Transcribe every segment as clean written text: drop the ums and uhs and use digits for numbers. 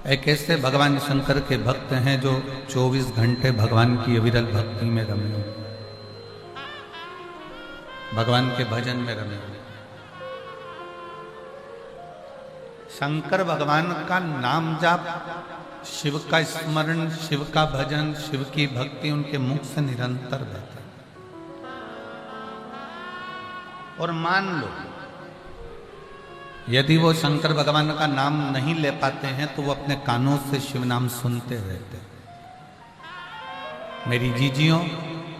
एक ऐसे भगवान शंकर के भक्त हैं जो 24 घंटे भगवान की अविरल भक्ति में रमे हो, भगवान के भजन में रमे हो। शंकर भगवान का नाम जाप, शिव का स्मरण, शिव का भजन, शिव की भक्ति उनके मुख से निरंतर बहता है। और मान लो यदि वो शंकर भगवान का नाम नहीं ले पाते हैं तो वो अपने कानों से शिव नाम सुनते रहते हैं। मेरी जीजियों,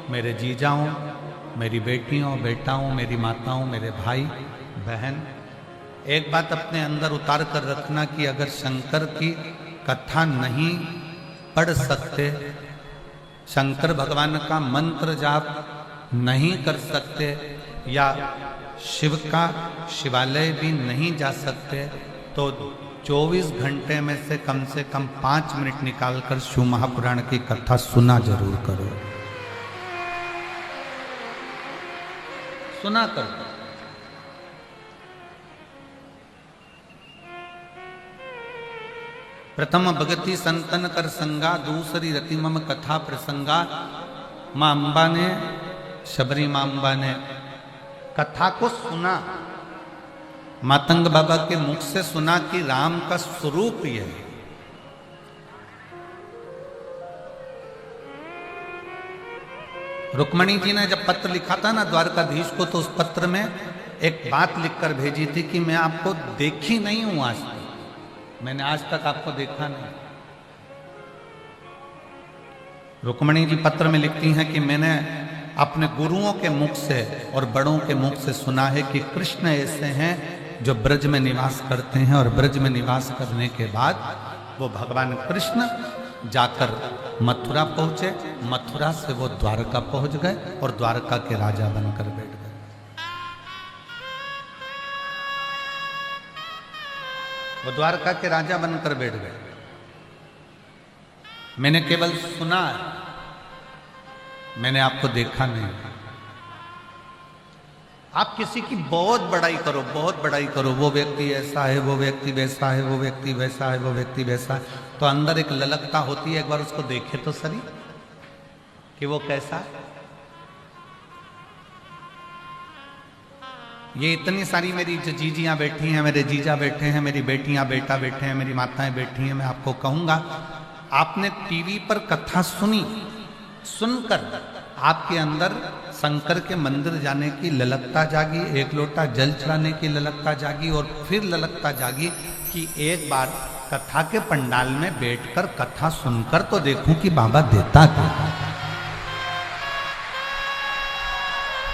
मेरे जीजाओं, मेरी बेटियों, बेटाओं, मेरी माताओं, मेरे भाई बहन, एक बात अपने अंदर उतार कर रखना कि अगर शंकर की कथा नहीं पढ़ सकते, शंकर भगवान का मंत्र जाप नहीं कर सकते, या शिव का शिवालय भी नहीं जा सकते, तो 24 घंटे में से कम 5 मिनट निकालकर शिव महापुराण की कथा सुना जरूर करो, सुना करो। प्रथम भगति संतन कर संगा, दूसरी रति मम कथा प्रसंगा। मां अंबा ने, शबरी मां अंबा ने कथा को सुना, मातंग बाबा के मुख से सुना कि राम का स्वरूप यह है। रुक्मणी जी ने जब पत्र लिखा था ना द्वारकाधीश को, तो उस पत्र में एक बात लिखकर भेजी थी कि मैं आपको देखी नहीं हूं आज तक, मैंने आज तक आपको देखा नहीं। रुक्मणी जी पत्र में लिखती हैं कि मैंने अपने गुरुओं के मुख से और बड़ों के मुख से सुना है कि कृष्ण ऐसे हैं जो ब्रज में निवास करते हैं, और ब्रज में निवास करने के बाद वो भगवान कृष्ण जाकर मथुरा पहुंचे, मथुरा से वो द्वारका पहुंच गए और द्वारका के राजा बनकर बैठ गए। वो द्वारका के राजा बनकर बैठ गए। मैंने केवल सुना, मैंने आपको देखा नहीं। आप किसी की बहुत बड़ाई करो, बहुत बड़ाई करो, वो व्यक्ति ऐसा है, वो व्यक्ति वैसा है, वो व्यक्ति वैसा है, वो व्यक्ति वैसा है, तो अंदर एक ललकता होती है। एक बार उसको देखे तो सही कि वो कैसा है। ये इतनी सारी मेरी जो जीजियां बैठी हैं, मेरे जीजा बैठे हैं, मेरी बेटियां बेटा बैठे हैं, मेरी माताएं बैठी हैं, मैं आपको कहूंगा, आपने टीवी पर कथा सुनी, सुनकर आपके अंदर शंकर के मंदिर जाने की ललकता जागी, एक लोटा जल चढ़ाने की ललकता जागी, और फिर ललकता जागी कि एक बार कथा के पंडाल में बैठकर कथा सुनकर तो देखूं कि बाबा देता क्या।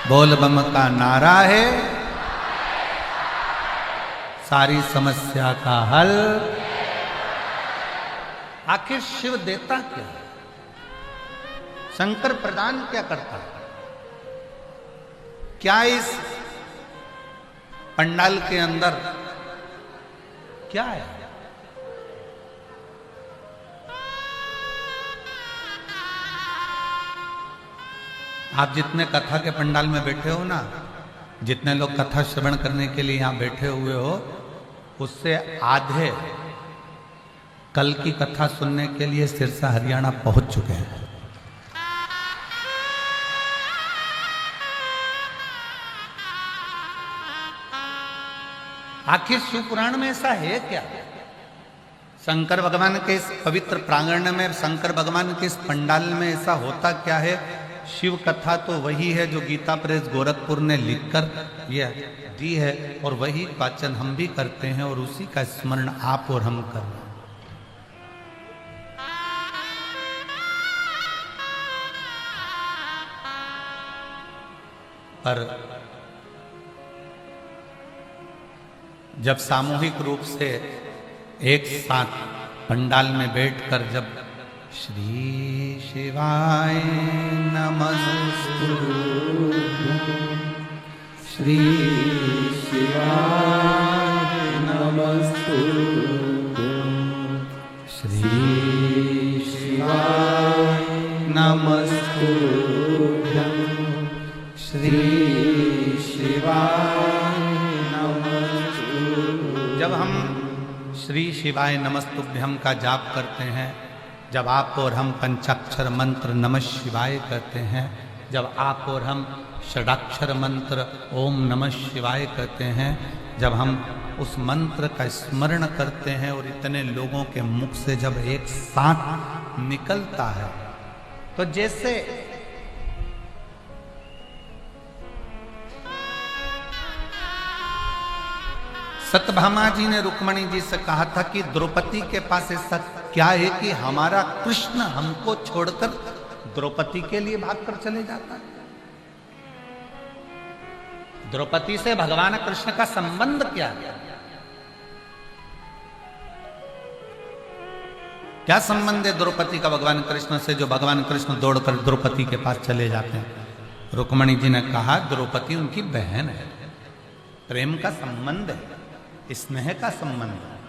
बोल बम का नारा है, सारी समस्या का हल। आखिर शिव देता क्या, शंकर प्रदान क्या करता है? क्या इस पंडाल के अंदर क्या है? आप जितने कथा के पंडाल में बैठे हो ना, जितने लोग कथा श्रवण करने के लिए यहां बैठे हुए हो, उससे आधे कल की कथा सुनने के लिए सिरसा हरियाणा पहुंच चुके हैं। आखिर शिव पुराण में ऐसा है क्या? शंकर भगवान के इस पवित्र प्रांगण में, शंकर भगवान के इस पंडाल में ऐसा होता क्या है? शिव कथा तो वही है जो गीता प्रेस गोरखपुर ने लिखकर यह दी है, और वही वाचन हम भी करते हैं, और उसी का स्मरण आप और हम कर रहे हैं। पर जब सामूहिक रूप से एक साथ पंडाल में बैठकर जब श्री शिवाय नमस्तु, श्री शिवाय नमस्तु, श्री शिवाय नमस्तु, श्री शिवाय नमस्तु। जब हम श्री शिवाय नमस्तुभ्यम का जाप करते हैं, जब आप और हम पंचाक्षर मंत्र नमः शिवाय करते हैं, जब आप और हम षडाक्षर मंत्र ओम नमः शिवाय करते हैं, जब हम उस मंत्र का स्मरण करते हैं और इतने लोगों के मुख से जब एक साथ निकलता है, तो जैसे सत्यभामा जी ने रुक्मणी जी से कहा था कि द्रौपदी के पास ऐसा क्या है कि हमारा कृष्ण हमको छोड़कर द्रौपदी के लिए भागकर चले जाता है। द्रौपदी से भगवान कृष्ण का संबंध क्या है? क्या संबंध है द्रौपदी का भगवान कृष्ण से, जो भगवान कृष्ण दौड़कर द्रौपदी के पास चले जाते हैं? रुक्मणी जी ने कहा द्रौपदी उनकी बहन है, प्रेम का संबंध है, स्नेह का संबंध है।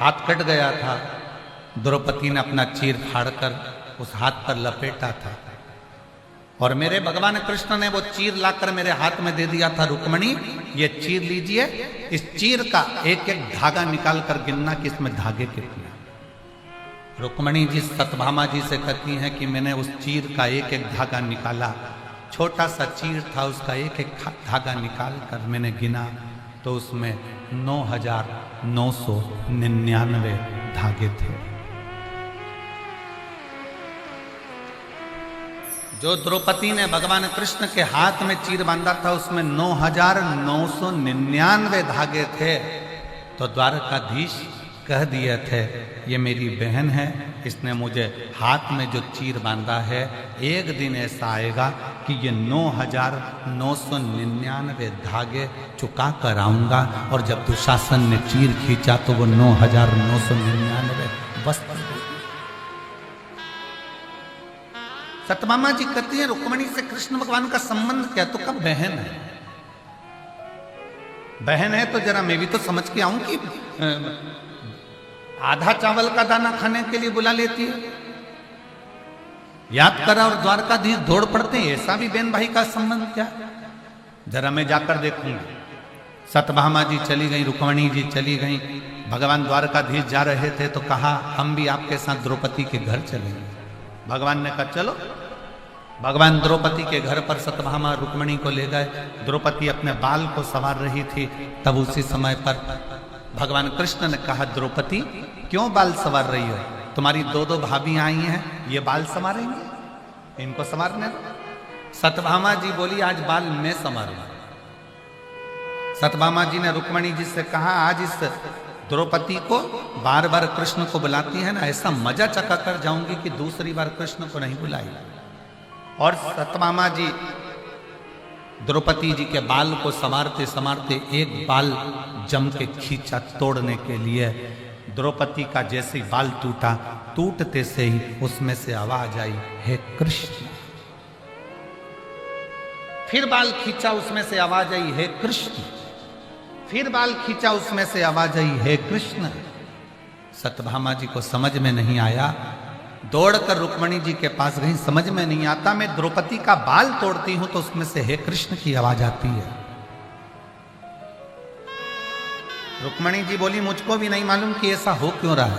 हाथ कट गया था, द्रौपदी ने अपना चीर फाड़कर उस हाथ पर लपेटा था और मेरे भगवान कृष्ण ने वो चीर लाकर मेरे हाथ में दे दिया था। रुक्मणी ये चीर लीजिए, इस चीर का एक एक धागा निकाल कर गिनना कि इसमें धागे कितने। रुक्मणी जी सत्यभामा जी से कहती हैं कि मैंने उस चीर का एक एक धागा निकाला, छोटा सा चीर था, उसका एक एक धागा निकाल कर मैंने गिना तो उसमें 9,999 धागे थे। जो द्रौपदी ने भगवान कृष्ण के हाथ में चीर बांधा था उसमें 9,999 धागे थे। तो द्वारकाधीश कह दिए थे ये मेरी बहन है, इसने मुझे हाथ में जो चीर बांधा है, एक दिन ऐसा आएगा कि ये 9,999 धागे चुका कर आऊंगा। और जब दुशासन ने चीर खींचा तो वो 9,999 वस्त्र। सत्यभामा जी कहती है रुक्मणी से कृष्ण भगवान का संबंध क्या? तो कब बहन है, बहन है तो जरा मैं भी तो समझ के आऊं कि आधा चावल का दाना खाने के लिए बुला लेती है, याद करा और द्वारकाधीश दौड़ पड़ते हैं, ऐसा भी बहन भाई का संबंध क्या? जरा मैं जाकर देखूंगा। सत्यभामा जी चली गई, रुक्मणी जी चली गई, भगवान द्वारकाधीश जा रहे थे तो कहा हम भी आपके साथ द्रौपदी के घर चलेंगे। भगवान ने कहा चलो। भगवान द्रौपदी के घर पर सत्यभामा रुक्मणी को ले गए। द्रौपदी अपने बाल को संवार रही थी, तब उसी समय पर भगवान कृष्ण ने कहा द्रौपदी क्यों बाल संवार रही हो? तुम्हारी दो दो भाभी आई हैं, ये बाल संवारेंगे, इनको संवारने दो। सत्यभामा जी बोली आज बाल मैं संवारूंगा। सत्यभामा जी ने रुक्मणी जी से कहा आज इस द्रौपदी को बार बार कृष्ण को बुलाती है ना, ऐसा मजा चका कर जाऊंगी कि दूसरी बार कृष्ण को नहीं बुलाई। और सत्यभामा जी द्रौपदी जी के बाल को संवारते संवारते एक बाल जम के खींचा तोड़ने के लिए। द्रौपदी का जैसे बाल टूटा, टूटते से ही उसमें से आवाज आई हे कृष्ण। फिर बाल खींचा, उसमें से आवाज आई हे कृष्ण। फिर बाल खींचा, उसमें से आवाज आई हे कृष्ण। सत्यभामा जी को समझ में नहीं आया, दौड़कर रुक्मणी जी के पास गई, समझ में नहीं आता मैं द्रौपदी का बाल तोड़ती हूं तो उसमें से हे कृष्ण की आवाज आती है। रुक्मणी जी बोली मुझको भी नहीं मालूम कि ऐसा हो क्यों रहा है।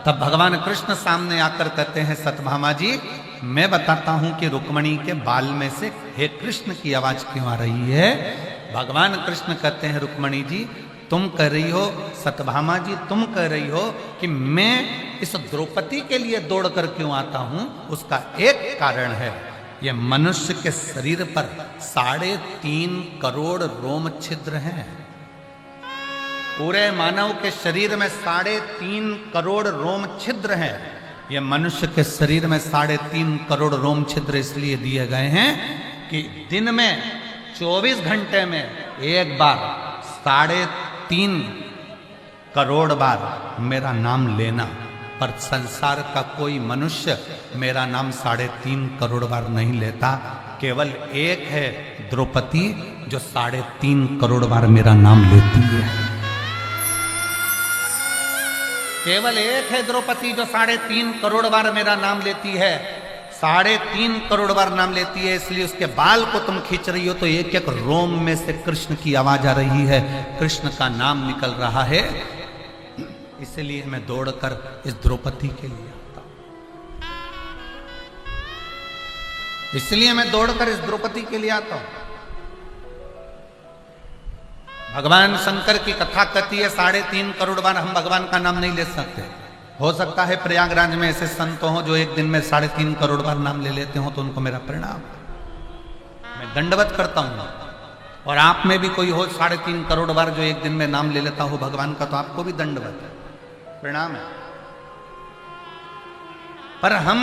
तब भगवान कृष्ण सामने आकर कहते हैं सत्यभामा जी मैं बताता हूं कि रुक्मणी के बाल में से हे कृष्ण की आवाज क्यों आ रही है। भगवान कृष्ण कहते हैं रुक्मणी जी तुम कह रही हो, सत्यभामा जी तुम कह रही हो कि मैं इस द्रौपदी के लिए दौड़कर क्यों आता हूं, उसका एक कारण है ये मनुष्य के शरीर पर 3.5 करोड़ रोम छिद्र हैं। पूरे मानव के शरीर में 3.5 करोड़ रोम छिद्र हैं। ये मनुष्य के शरीर में 3.5 करोड़ रोम छिद्र इसलिए दिए गए हैं कि दिन में 24 घंटे में एक बार 3.5 करोड़ बार मेरा नाम लेना। पर संसार का कोई मनुष्य मेरा नाम 3.5 करोड़ बार नहीं लेता। केवल एक है द्रौपदी जो 3.5 करोड़ बार मेरा नाम लेती है। केवल एक है द्रौपदी जो 3.5 करोड़ बार मेरा नाम लेती है। 3.5 करोड़ बार नाम लेती है, इसलिए उसके बाल को तुम खींच रही हो तो एक एक रोम में से कृष्ण की आवाज आ रही है, कृष्ण का नाम निकल रहा है। इसलिए मैं दौड़कर इस द्रौपदी के लिए आता हूं, इसलिए मैं दौड़कर इस द्रौपदी के लिए आता हूं। भगवान शंकर की कथा कहती है 3.5 करोड़ बार हम भगवान का नाम नहीं ले सकते। हो सकता है प्रयागराज में ऐसे संत हों जो एक दिन में 3.5 करोड़ बार नाम ले लेते हो, तो उनको मेरा प्रणाम, मैं दंडवत करता हूं। और आप में भी कोई हो 3.5 करोड़ बार जो एक दिन में नाम ले लेता हो भगवान का, तो आपको भी दंडवत है, प्रणाम है। पर हम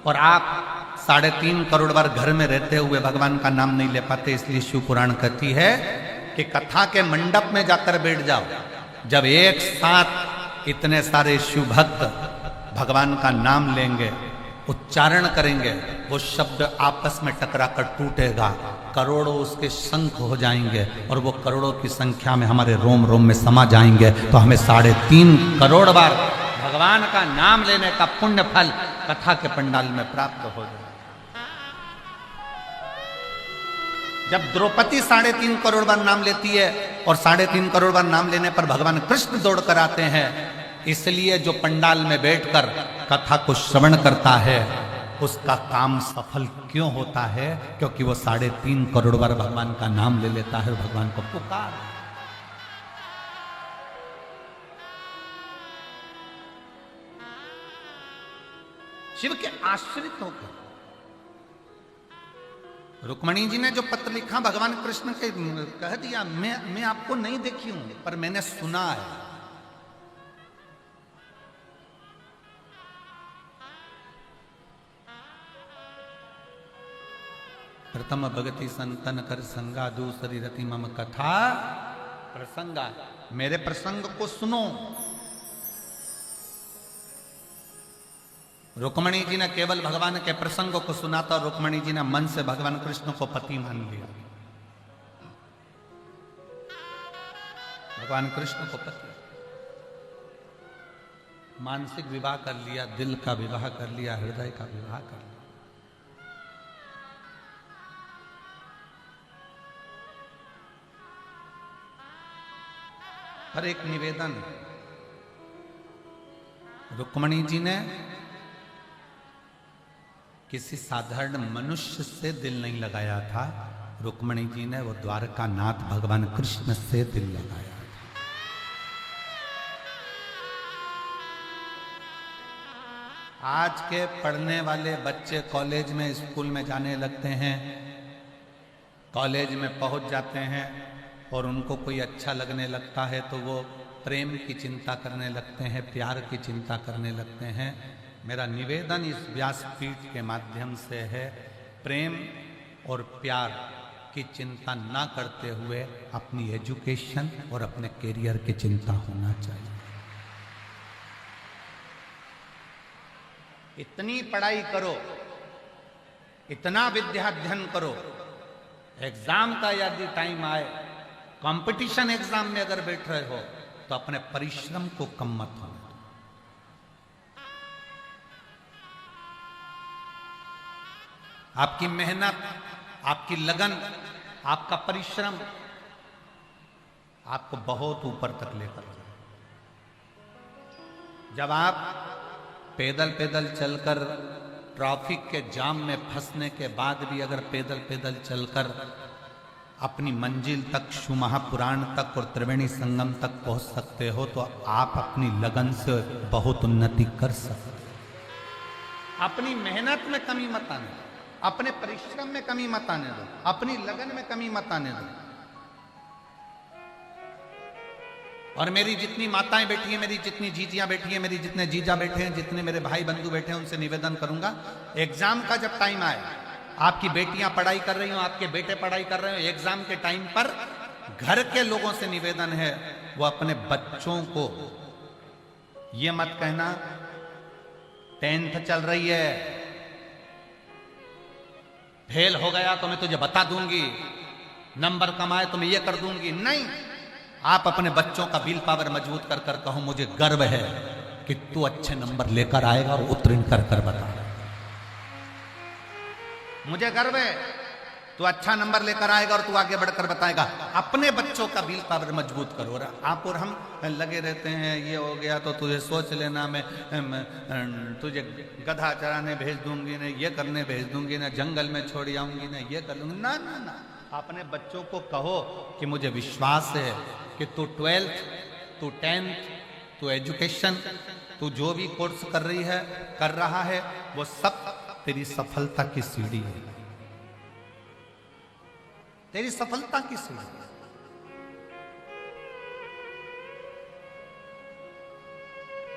और आप 3.5 करोड़ बार घर में रहते हुए भगवान का नाम नहीं ले पाते। इसलिए शिव पुराण कहती है कि कथा के मंडप में जाकर बैठ जाओ, जब एक साथ इतने सारे शिव भक्त भगवान का नाम लेंगे, उच्चारण करेंगे, वो शब्द आपस में टकराकर टूटेगा, करोड़ों उसके शंख हो जाएंगे और वो करोड़ों की संख्या में हमारे रोम रोम में समा जाएंगे। तो हमें 3.5 करोड़ बार भगवान का नाम लेने का पुण्य फल कथा के पंडाल में प्राप्त हो जाए। जब द्रौपदी 3.5 करोड़ बार नाम लेती है और 3.5 करोड़ बार नाम लेने पर भगवान कृष्ण दौड़ कर आते हैं, इसलिए जो पंडाल में बैठकर कथा को श्रवण करता है उसका काम सफल क्यों होता है? क्योंकि वो 3.5 करोड़ बार भगवान का नाम ले लेता है और भगवान को पुकार। शिव के आश्रित होकर रुक्मणी जी ने जो पत्र लिखा भगवान कृष्ण के कह दिया, मैं आपको नहीं देखी हूं पर मैंने सुना है। प्रथम भगति संतन कर संगा, दूसरी रति मम कथा प्रसंगा। मेरे प्रसंग को सुनो। रुक्मणी जी ने केवल भगवान के प्रसंग को सुना था, रुक्मणी जी ने मन से भगवान कृष्ण को पति मान लिया। भगवान कृष्ण को पति, मानसिक विवाह कर लिया, दिल का विवाह कर लिया, हृदय का विवाह कर लिया। पर एक निवेदन, रुक्मणी जी ने किसी साधारण मनुष्य से दिल नहीं लगाया था, रुक्मणी जी ने वो द्वारका नाथ भगवान कृष्ण से दिल लगाया था। आज के पढ़ने वाले बच्चे कॉलेज में, स्कूल में जाने लगते हैं, कॉलेज में पहुंच जाते हैं और उनको कोई अच्छा लगने लगता है तो वो प्रेम की चिंता करने लगते हैं, प्यार की चिंता करने लगते हैं। मेरा निवेदन इस व्यासपीठ के माध्यम से है, प्रेम और प्यार की चिंता ना करते हुए अपनी एजुकेशन और अपने करियर की चिंता होना चाहिए। इतनी पढ़ाई करो, इतना विद्याध्ययन करो, एग्जाम का यदि टाइम आए, कंपटीशन एग्जाम में अगर बैठ रहे हो तो अपने परिश्रम को कम मत होने दो। आपकी मेहनत, आपकी लगन, आपका परिश्रम आपको बहुत ऊपर तक लेकर जाए। जब आप पैदल पैदल चलकर ट्रैफिक के जाम में फंसने के बाद भी अगर पैदल पैदल चलकर अपनी मंजिल तक, शिवमहापुराण तक और त्रिवेणी संगम तक पहुंच सकते हो तो आप अपनी लगन से बहुत उन्नति कर सकते हो। अपनी मेहनत में कमी मत आने दो, अपने परिश्रम में कमी मत आने दो, अपनी लगन में कमी मत आने दो। और मेरी जितनी माताएं बैठी हैं, मेरी जितनी जीजियां बैठी हैं, मेरी जितने जीजा बैठे हैं, जितने मेरे भाई बंधु बैठे हैं, उनसे निवेदन करूंगा, एग्जाम का जब टाइम आए, आपकी बेटियां पढ़ाई कर रही हो, आपके बेटे पढ़ाई कर रहे हो, एग्जाम के टाइम पर घर के लोगों से निवेदन है वो अपने बच्चों को ये मत कहना 10th चल रही है, फेल हो गया तो मैं तुझे बता दूंगी, नंबर कम आए तो मैं ये कर दूंगी। नहीं, आप अपने बच्चों का विल पावर मजबूत कर कर कहो मुझे गर्व है कि तू अच्छे नंबर लेकर आएगा और उत्तीर्ण कर कर बता। मुझे गर्व है, तू अच्छा नंबर लेकर आएगा और तू आगे बढ़कर बताएगा। अपने बच्चों का विल पावर मजबूत करो। और आप और हम लगे रहते हैं, ये हो गया तो तुझे सोच लेना, मैं तुझे गधा चराने भेज दूंगी, ना ये करने भेज दूंगी, ना जंगल में छोड़ आऊंगी, ना ये कर लूंगी। ना ना ना, अपने बच्चों को कहो कि मुझे विश्वास है कि तू 12th, तू 10th, तू एजुकेशन, तू जो भी कोर्स कर रहा है वो सब तेरी सफलता की सीढ़ी है, तेरी सफलता की सीढ़ी।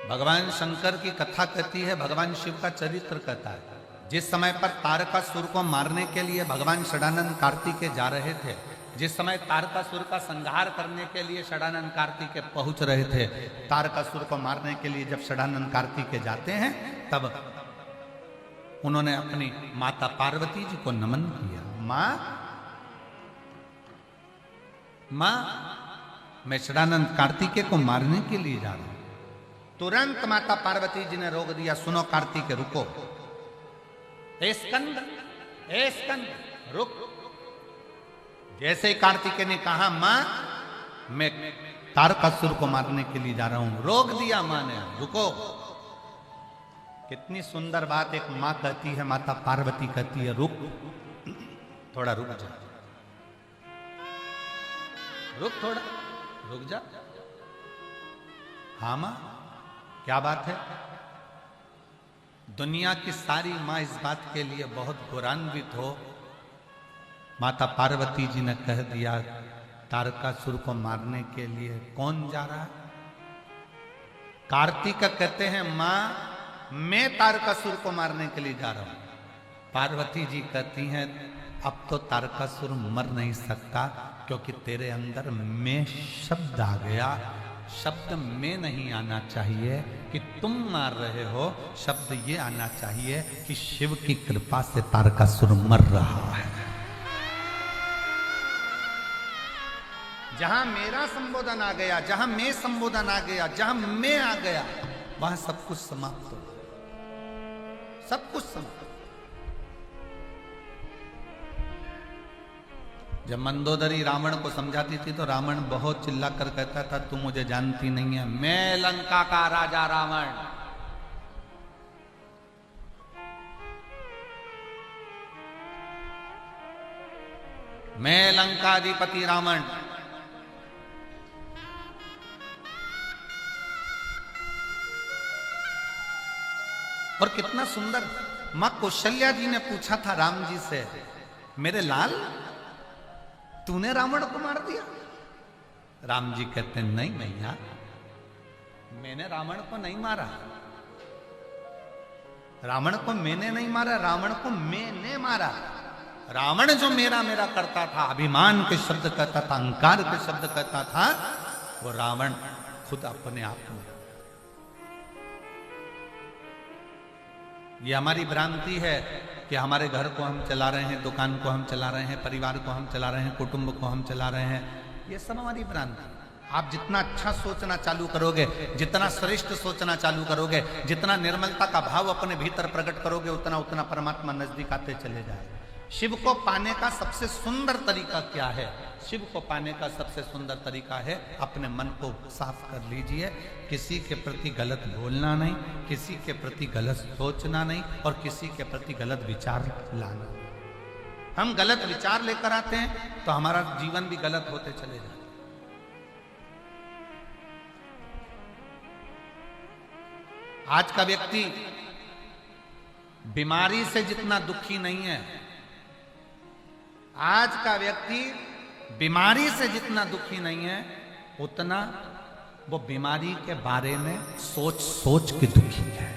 भगवान शंकर की कथा कहती है, भगवान शिव का चरित्र कहता है। जिस समय पर तारकासुर को मारने के लिए भगवान षडानंद कार्तिकेय जा रहे थे, जिस समय तारकासुर का संहार करने के लिए षडानंद कार्तिकेय पहुंच रहे थे, तारकासुर को मारने के लिए जब षडानंद कार्तिकेय जाते हैं, तब उन्होंने अपनी माता पार्वती जी को नमन किया। मां, मैं षडानंद कार्तिकेय को मारने के लिए जा रहा हूं। तुरंत माता पार्वती जी ने रोक दिया, सुनो कार्तिकेय रुको, स्कंद रुक। जैसे ही कार्तिकेय ने कहा मां मैं तारकासुर को मारने के लिए जा रहा हूं, रोक दिया मां ने, रुको। कितनी सुंदर बात एक मां कहती है, माता पार्वती कहती है रुक, थोड़ा रुक जा, रुक थोड़ा रुक जा। हाँ मां, क्या बात है? दुनिया की सारी मां इस बात के लिए बहुत गौरवान्वित हो। माता पार्वती जी ने कह दिया तारकासुर को मारने के लिए कौन जा रहा है? कार्तिक कहते हैं मां मैं तारकासुर को मारने के लिए जा रहा हूं। पार्वती जी कहती हैं अब तो तारकासुर मर नहीं सकता, क्योंकि तेरे अंदर मैं शब्द आ गया। शब्द में नहीं आना चाहिए कि तुम मार रहे हो, शब्द ये आना चाहिए कि शिव की कृपा से तारकासुर मर रहा है। जहां मेरा संबोधन आ गया, जहां मैं संबोधन आ गया, जहां मैं आ गया, वहां सब कुछ समाप्त हो, सब कुछ समाप्त। जब मंदोदरी रावण को समझाती थी तो रावण बहुत चिल्लाकर कहता था तू मुझे जानती नहीं है, मैं लंका का राजा रावण। मैं लंकाधिपति रावण। और कितना सुंदर मां कौशल्या जी ने पूछा था राम जी से, मेरे लाल तूने रावण को मार दिया? राम जी कहते नहीं मैया, मैंने रावण को नहीं मारा, रावण को मैंने नहीं मारा, रावण को मैंने मारा। रावण जो मेरा मेरा करता था, अभिमान के शब्द कहता था, अहंकार के शब्द कहता था, वो रावण खुद अपने आप में। ये हमारी भ्रांति है कि हमारे घर को हम चला रहे हैं, दुकान को हम चला रहे हैं, परिवार को हम चला रहे हैं, कुटुंब को हम चला रहे हैं। ये सब हमारी भ्रांति। आप जितना अच्छा सोचना चालू करोगे, जितना श्रेष्ठ सोचना चालू करोगे, जितना निर्मलता का भाव अपने भीतर प्रकट करोगे, उतना उतना परमात्मा नजदीक आते चले जाएगा। शिव को पाने का सबसे सुंदर तरीका क्या है? शिव को पाने का सबसे सुंदर तरीका है अपने मन को साफ कर लीजिए। किसी के प्रति गलत बोलना नहीं, किसी के प्रति गलत सोचना नहीं, और किसी के प्रति गलत विचार लाना। हम गलत विचार लेकर आते हैं तो हमारा जीवन भी गलत होते चले जाते। आज का व्यक्ति बीमारी से जितना दुखी नहीं है, आज का व्यक्ति बीमारी से जितना दुखी नहीं है, उतना वो बीमारी के बारे में सोच सोच के दुखी है।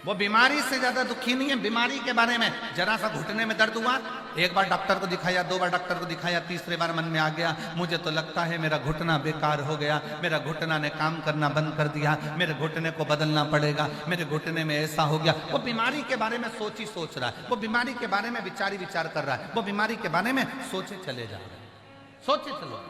वो बीमारी से ज्यादा दुखी नहीं है, बीमारी के बारे में जरा सा घुटने में दर्द हुआ, एक बार डॉक्टर को दिखाया, 2 बार डॉक्टर को दिखाया, तीसरे बार मन में आ गया मुझे तो लगता है मेरा घुटना बेकार हो गया, मेरा घुटना ने काम करना बंद कर दिया, मेरे घुटने को बदलना पड़ेगा, मेरे घुटने में ऐसा हो गया। वो बीमारी के बारे में सोच ही सोच रहा है, वो बीमारी के बारे में विचार ही विचार कर रहा है, वो बीमारी के बारे में सोचे चले जा रहे हैं, सोचे चलो।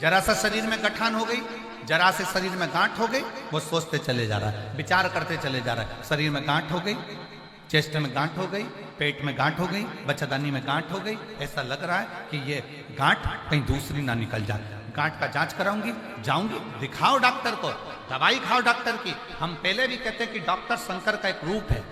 जरा सा शरीर में गठान हो गई, जरा से शरीर में गांठ हो गई, वो सोचते चले जा रहा है, विचार करते चले जा रहा है। शरीर में गांठ हो गई, चेस्ट में गांठ हो गई, पेट में गांठ हो गई, बच्चादानी में गांठ हो गई। ऐसा लग रहा है कि ये गांठ कहीं दूसरी ना निकल जाए। गांठ का जांच कराऊंगी, जाऊंगी, दिखाओ डॉक्टर को, दवाई खाओ डॉक्टर की। हम पहले भी कहते हैं कि डॉक्टर शंकर का एक रूप है,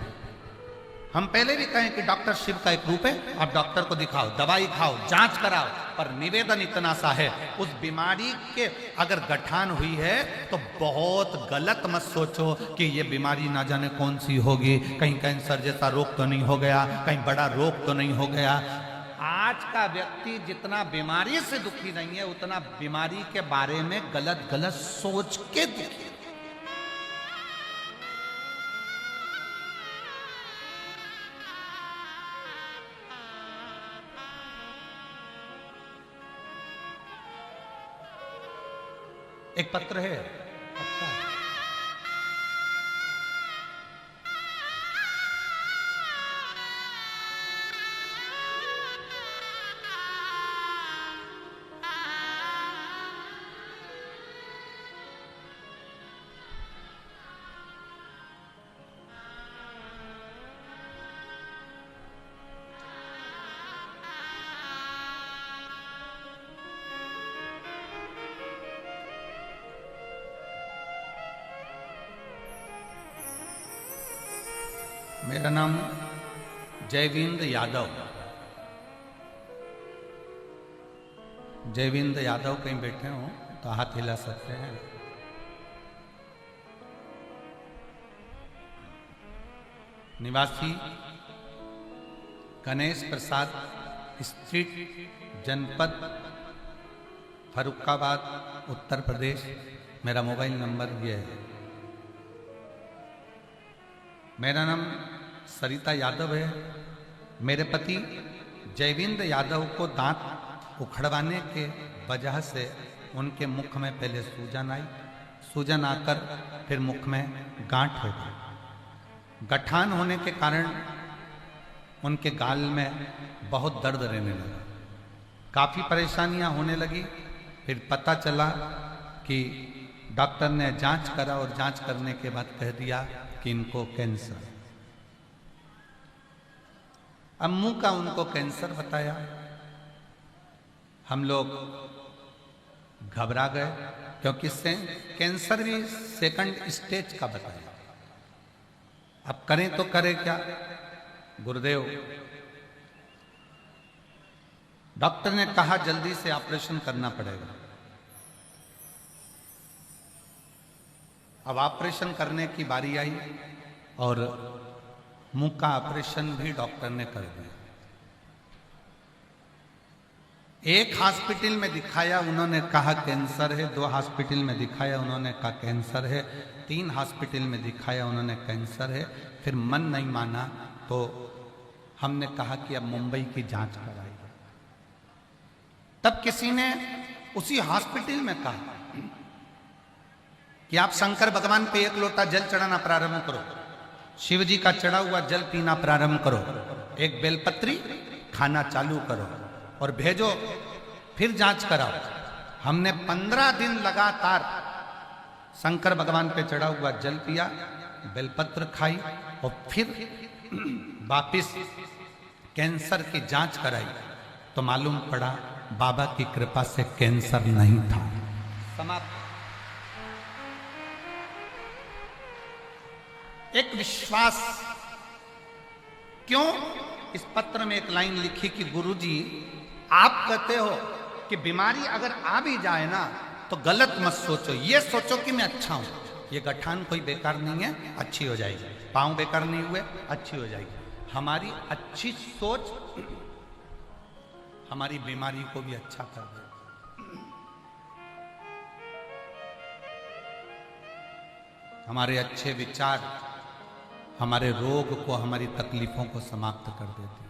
हम पहले भी कहें कि डॉक्टर शिव का एक रूप है। आप डॉक्टर को दिखाओ, दवाई खाओ, जांच कराओ, पर निवेदन इतना सा है, उस बीमारी के अगर गठान हुई है तो बहुत गलत मत सोचो कि ये बीमारी ना जाने कौन सी होगी, कहीं कैंसर जैसा रोग तो नहीं हो गया, कहीं बड़ा रोग तो नहीं हो गया। आज का व्यक्ति जितना बीमारी से दुखी नहीं है, उतना बीमारी के बारे में गलत गलत सोच के दुखी है। एक पत्र है, अच्छा मेरा नाम जयविंद्र यादव। जयविंद्र यादव कहीं बैठे हो तो हाथ हिला सकते हैं। निवासी गणेश प्रसाद स्ट्रीट, जनपद फरुखाबाद, उत्तर प्रदेश। मेरा मोबाइल नंबर ये है। मेरा नाम सरिता यादव है। मेरे पति जयविंद्र यादव को दांत उखड़वाने के वजह से उनके मुख में पहले सूजन आई, सूजन आकर फिर मुख में गांठ हो गई। गठान होने के कारण उनके गाल में बहुत दर्द रहने लगा, काफ़ी परेशानियां होने लगी। फिर पता चला कि डॉक्टर ने जांच करा और जांच करने के बाद कह दिया कि इनको कैंसर। अब मुंह का उनको कैंसर बताया। हम लोग घबरा गए क्योंकि कैंसर भी सेकंड स्टेज का बताया। अब करें तो करें क्या? गुरुदेव, डॉक्टर ने कहा जल्दी से ऑपरेशन करना पड़ेगा। अब ऑपरेशन करने की बारी आई और मुंह का ऑपरेशन भी डॉक्टर ने कर दिया। एक हॉस्पिटल में दिखाया, उन्होंने कहा कैंसर है। 2 हॉस्पिटल में दिखाया, उन्होंने कहा कैंसर है। 3 हॉस्पिटल में दिखाया, उन्होंने कैंसर है। फिर मन नहीं माना तो हमने कहा कि अब मुंबई की जांच कराई। तब किसी ने उसी हॉस्पिटल में कहा कि आप शंकर भगवान पे 1 लोटा जल चढ़ाना प्रारंभ करो, शिव जी का चढ़ा हुआ जल पीना प्रारंभ करो, 1 बेलपत्री खाना चालू करो और भेजो, फिर जांच कराओ। हमने 15 दिन लगातार शंकर भगवान पे चढ़ा हुआ जल पिया, बेलपत्र खाई और फिर वापिस कैंसर की जांच कराई तो मालूम पड़ा बाबा की कृपा से कैंसर नहीं था। समाप्त। एक विश्वास। क्यों? इस पत्र में एक लाइन लिखी कि गुरुजी, आप कहते हो कि बीमारी अगर आ भी जाए ना तो गलत मत सोचो, ये सोचो कि मैं अच्छा हूं। ये गठान कोई बेकार नहीं है, अच्छी हो जाएगी। पांव बेकार नहीं हुए, अच्छी हो जाएगी। हमारी अच्छी सोच हमारी बीमारी को भी अच्छा कर दे। हमारे अच्छे विचार हमारे रोग को, हमारी तकलीफों को समाप्त कर देते हैं।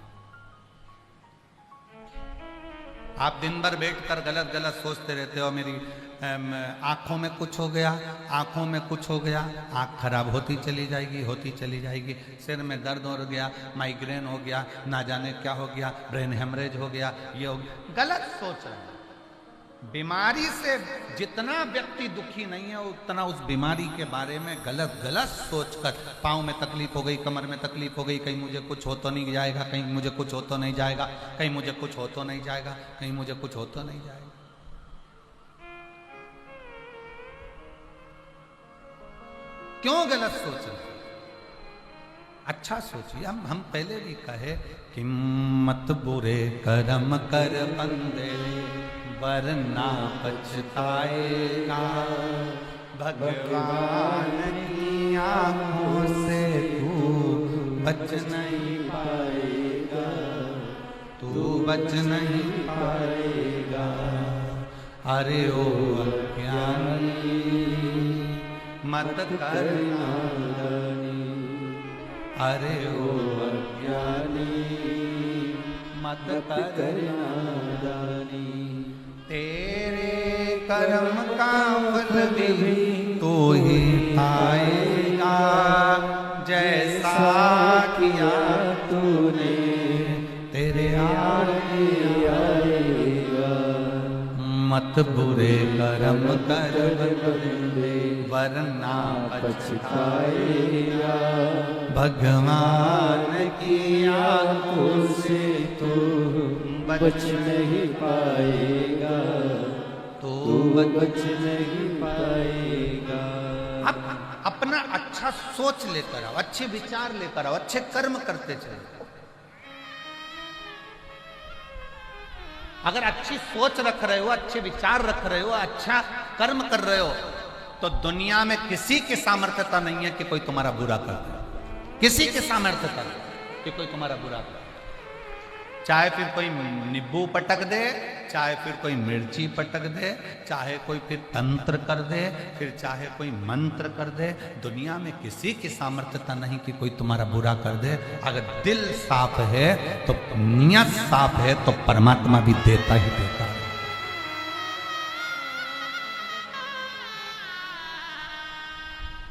आप दिन भर बैठकर गलत गलत सोचते रहते हो, मेरी आंखों में कुछ हो गया, आंखों में कुछ हो गया, आंख खराब होती चली जाएगी, होती चली जाएगी। सिर में दर्द हो गया, माइग्रेन हो गया, ना जाने क्या हो गया, ब्रेन हेमरेज हो गया, ये हो गया। गलत सोच रहे हैं। बीमारी से जितना व्यक्ति दुखी नहीं है उतना उस बीमारी के बारे में गलत गलत सोचकर, पाँव में तकलीफ हो गई, कमर में तकलीफ हो गई, कहीं मुझे कुछ हो तो नहीं जाएगा, कहीं मुझे कुछ हो तो नहीं जाएगा, कहीं मुझे कुछ हो तो नहीं जाएगा, कहीं मुझे कुछ हो तो नहीं जाएगा। क्यों गलत सोच रहे? अच्छा सोचिए। हम पहले भी कहे कि मत बुरे कर्म कर बंदे वरना पछताएगा, भगवान की आंखों से तू बच नहीं पाएगा, तू बच नहीं पाएगा। अरे ओ अज्ञानी मत करना, अरे ओ अज्ञानी मत करना, तेरे कर्म का फल भी तो ही पाएगा, जैसा किया तूने तेरे आगे आएगा। मत बुरे कर्म कर बंदे वरना पछताएगा, भगवान की आंखों से तू बच नहीं पाएगा, तू बच नहीं पाएगा। अब अपना अच्छा सोच लेकर आओ, अच्छे विचार लेकर आओ, अच्छे कर्म करते चलो। अगर अच्छी सोच रख रहे हो, अच्छे विचार रख रहे हो, अच्छा कर्म कर रहे हो, तो दुनिया में किसी की सामर्थ्यता नहीं है कि कोई तुम्हारा बुरा कर दे। किसी की सामर्थ्यता कि कोई तुम्हारा बुरा कर दे। चाहे फिर कोई नींबू पटक दे, चाहे फिर कोई मिर्ची पटक दे, चाहे कोई फिर तंत्र कर दे, फिर चाहे कोई मंत्र कर दे, दुनिया में किसी की सामर्थ्यता नहीं कि कोई तुम्हारा बुरा कर दे। अगर दिल साफ है तो नियत साफ है तो परमात्मा भी देता ही देता है।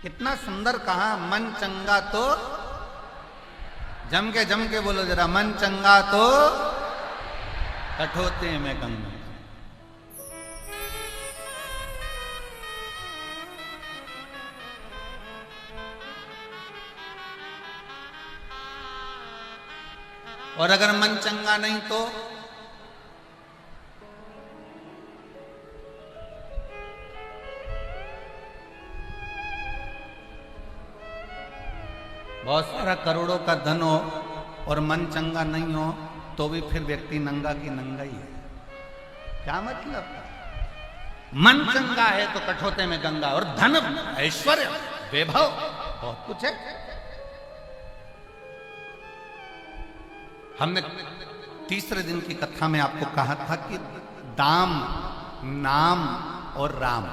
कितना सुंदर कहा, मन चंगा तो जम के बोलो जरा, मन चंगा तो कठोते में गंगा। और अगर मन चंगा नहीं तो बहुत सारा करोड़ों का धन हो और मन चंगा नहीं हो तो भी फिर व्यक्ति नंगा की नंगा ही है। क्या मतलब? मन चंगा है तो कठोते में गंगा, और धन ऐश्वर्य वैभव बहुत कुछ है। हमने तीसरे दिन की कथा में आपको कहा था कि दाम, नाम और राम।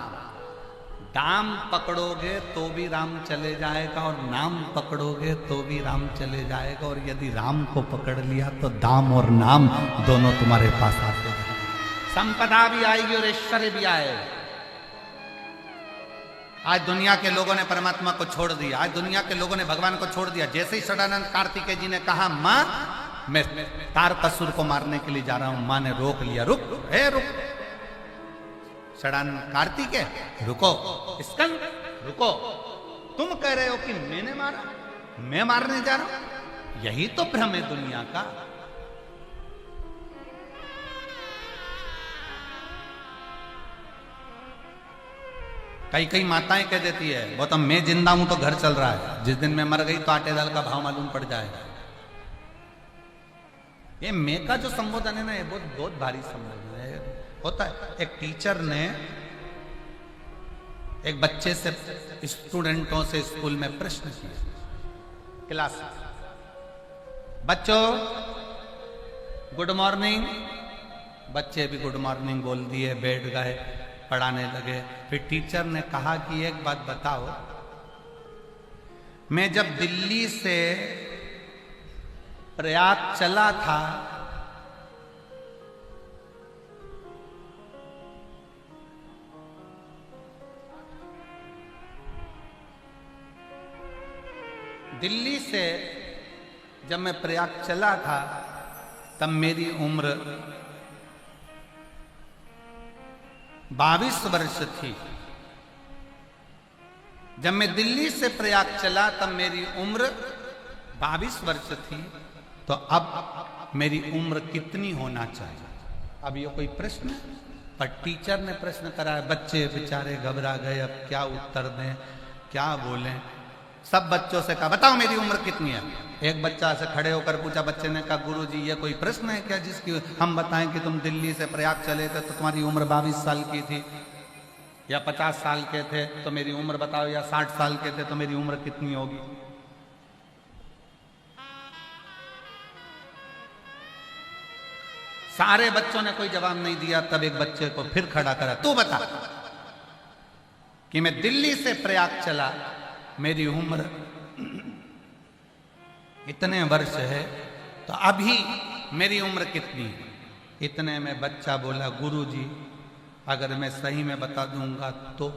दाम पकड़ोगे तो भी राम चले जाएगा और नाम पकड़ोगे तो भी राम चले जाएगा, और यदि राम को पकड़ लिया तो दाम और नाम दोनों तुम्हारे पास आते हैं। संपदा भी आएगी और ऐश्वर्य भी आएगा। आज दुनिया के लोगों ने परमात्मा को छोड़ दिया, आज दुनिया के लोगों ने भगवान को छोड़ दिया। जैसे ही षडानंद कार्तिकेय जी ने कहा मां मैं तारकासुर को मारने के लिए जा रहा हूं, मां ने रोक लिया, रुक रुक। षडानंद कार्तिकेय रुको, स्कंद रुको, तुम कह रहे हो कि मैंने मारा, मैं मारने जा रहा हूं? यही तो भ्रम है दुनिया का। कई माताएं कह देती है वो तो मैं जिंदा हूं तो घर चल रहा है, जिस दिन मैं मर गई तो आटे दाल का भाव मालूम पड़ जाएगा। ये मैं का जो संबोधन है ना, ये बहुत भारी संबोधन है। होता है, एक टीचर ने एक बच्चे से, स्टूडेंटों से स्कूल में प्रश्न किया, क्लास बच्चों गुड मॉर्निंग। बच्चे भी गुड मॉर्निंग बोल दिए, बैठ गए, पढ़ाने लगे। फिर टीचर ने कहा कि एक बात बताओ, मैं जब दिल्ली से प्रयाग चला था दिल्ली से जब मैं प्रयाग चला था तब मेरी उम्र 22 वर्ष थी। जब मैं दिल्ली से प्रयाग चला तब मेरी उम्र 22 वर्ष थी। तो अब मेरी उम्र कितनी होना चाहिए? अब ये कोई प्रश्न है? पर टीचर ने प्रश्न करा है, बच्चे बेचारे घबरा गए, अब क्या उत्तर दें, क्या बोलें। सब बच्चों से कहा बताओ मेरी उम्र कितनी है। एक बच्चा से खड़े होकर पूछा, बच्चे ने कहा गुरुजी ये कोई प्रश्न है क्या जिसकी हम बताएं कि तुम दिल्ली से प्रयाग चले थे तो तुम्हारी उम्र 22 साल की थी, या 50 साल के थे तो मेरी उम्र बताओ, या 60 साल के थे तो मेरी उम्र कितनी होगी? सारे बच्चों ने कोई जवाब नहीं दिया। तब एक बच्चे को फिर खड़ा करा, तू बता कि मैं दिल्ली से प्रयाग चला, मेरी उम्र इतने वर्ष है, तो अभी मेरी उम्र कितनी है? इतने में बच्चा बोला, गुरुजी अगर मैं सही में बता दूंगा तो?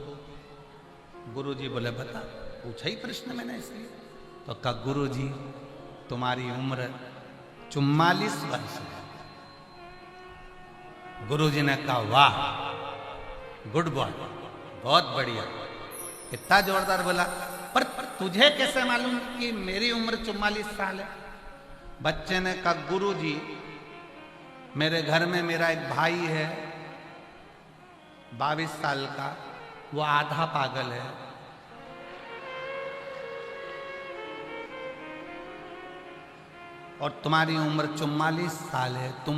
गुरुजी बोले बता, पूछा ही प्रश्न मैंने इसलिए। तो कहा गुरुजी तुम्हारी उम्र 44 वर्ष है। गुरुजी ने कहा वाह, गुड बॉय, बहुत बढ़िया, इतना जोरदार बोला। पर तुझे कैसे मालूम कि मेरी उम्र 44 साल है? बच्चे ने कहा गुरुजी मेरे घर में मेरा एक भाई है 22 साल का, वो आधा पागल है। और तुम्हारी उम्र 44 साल है, तुम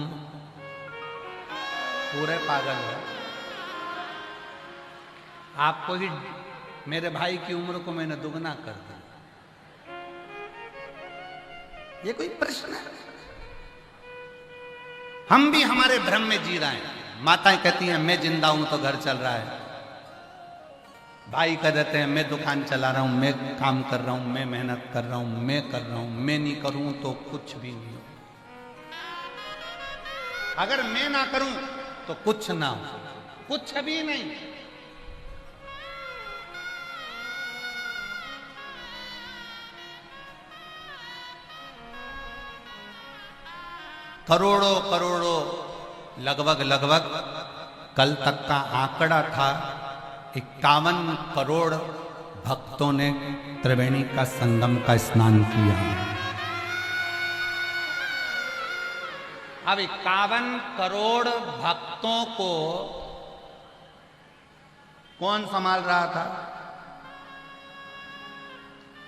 पूरे पागल है। आपको ही, मेरे भाई की उम्र को मैंने दुगना कर दिया। ये कोई प्रश्न है? हम भी हमारे भ्रम में जी रहे हैं। माताएं कहती हैं मैं जिंदा हूं तो घर चल रहा है, भाई कह देते हैं मैं दुकान चला रहा हूं, मैं काम कर रहा हूं, मैं मेहनत कर रहा हूं, मैं कर रहा हूं, मैं नहीं करूं तो कुछ भी नहीं हो। अगर मैं ना करूं तो कुछ ना हो, कुछ भी नहीं। करोड़ों करोड़ों, लगभग कल तक का आंकड़ा था 51 करोड़ भक्तों ने त्रिवेणी का संगम का स्नान किया। अब 51 करोड़ भक्तों को कौन संभाल रहा था?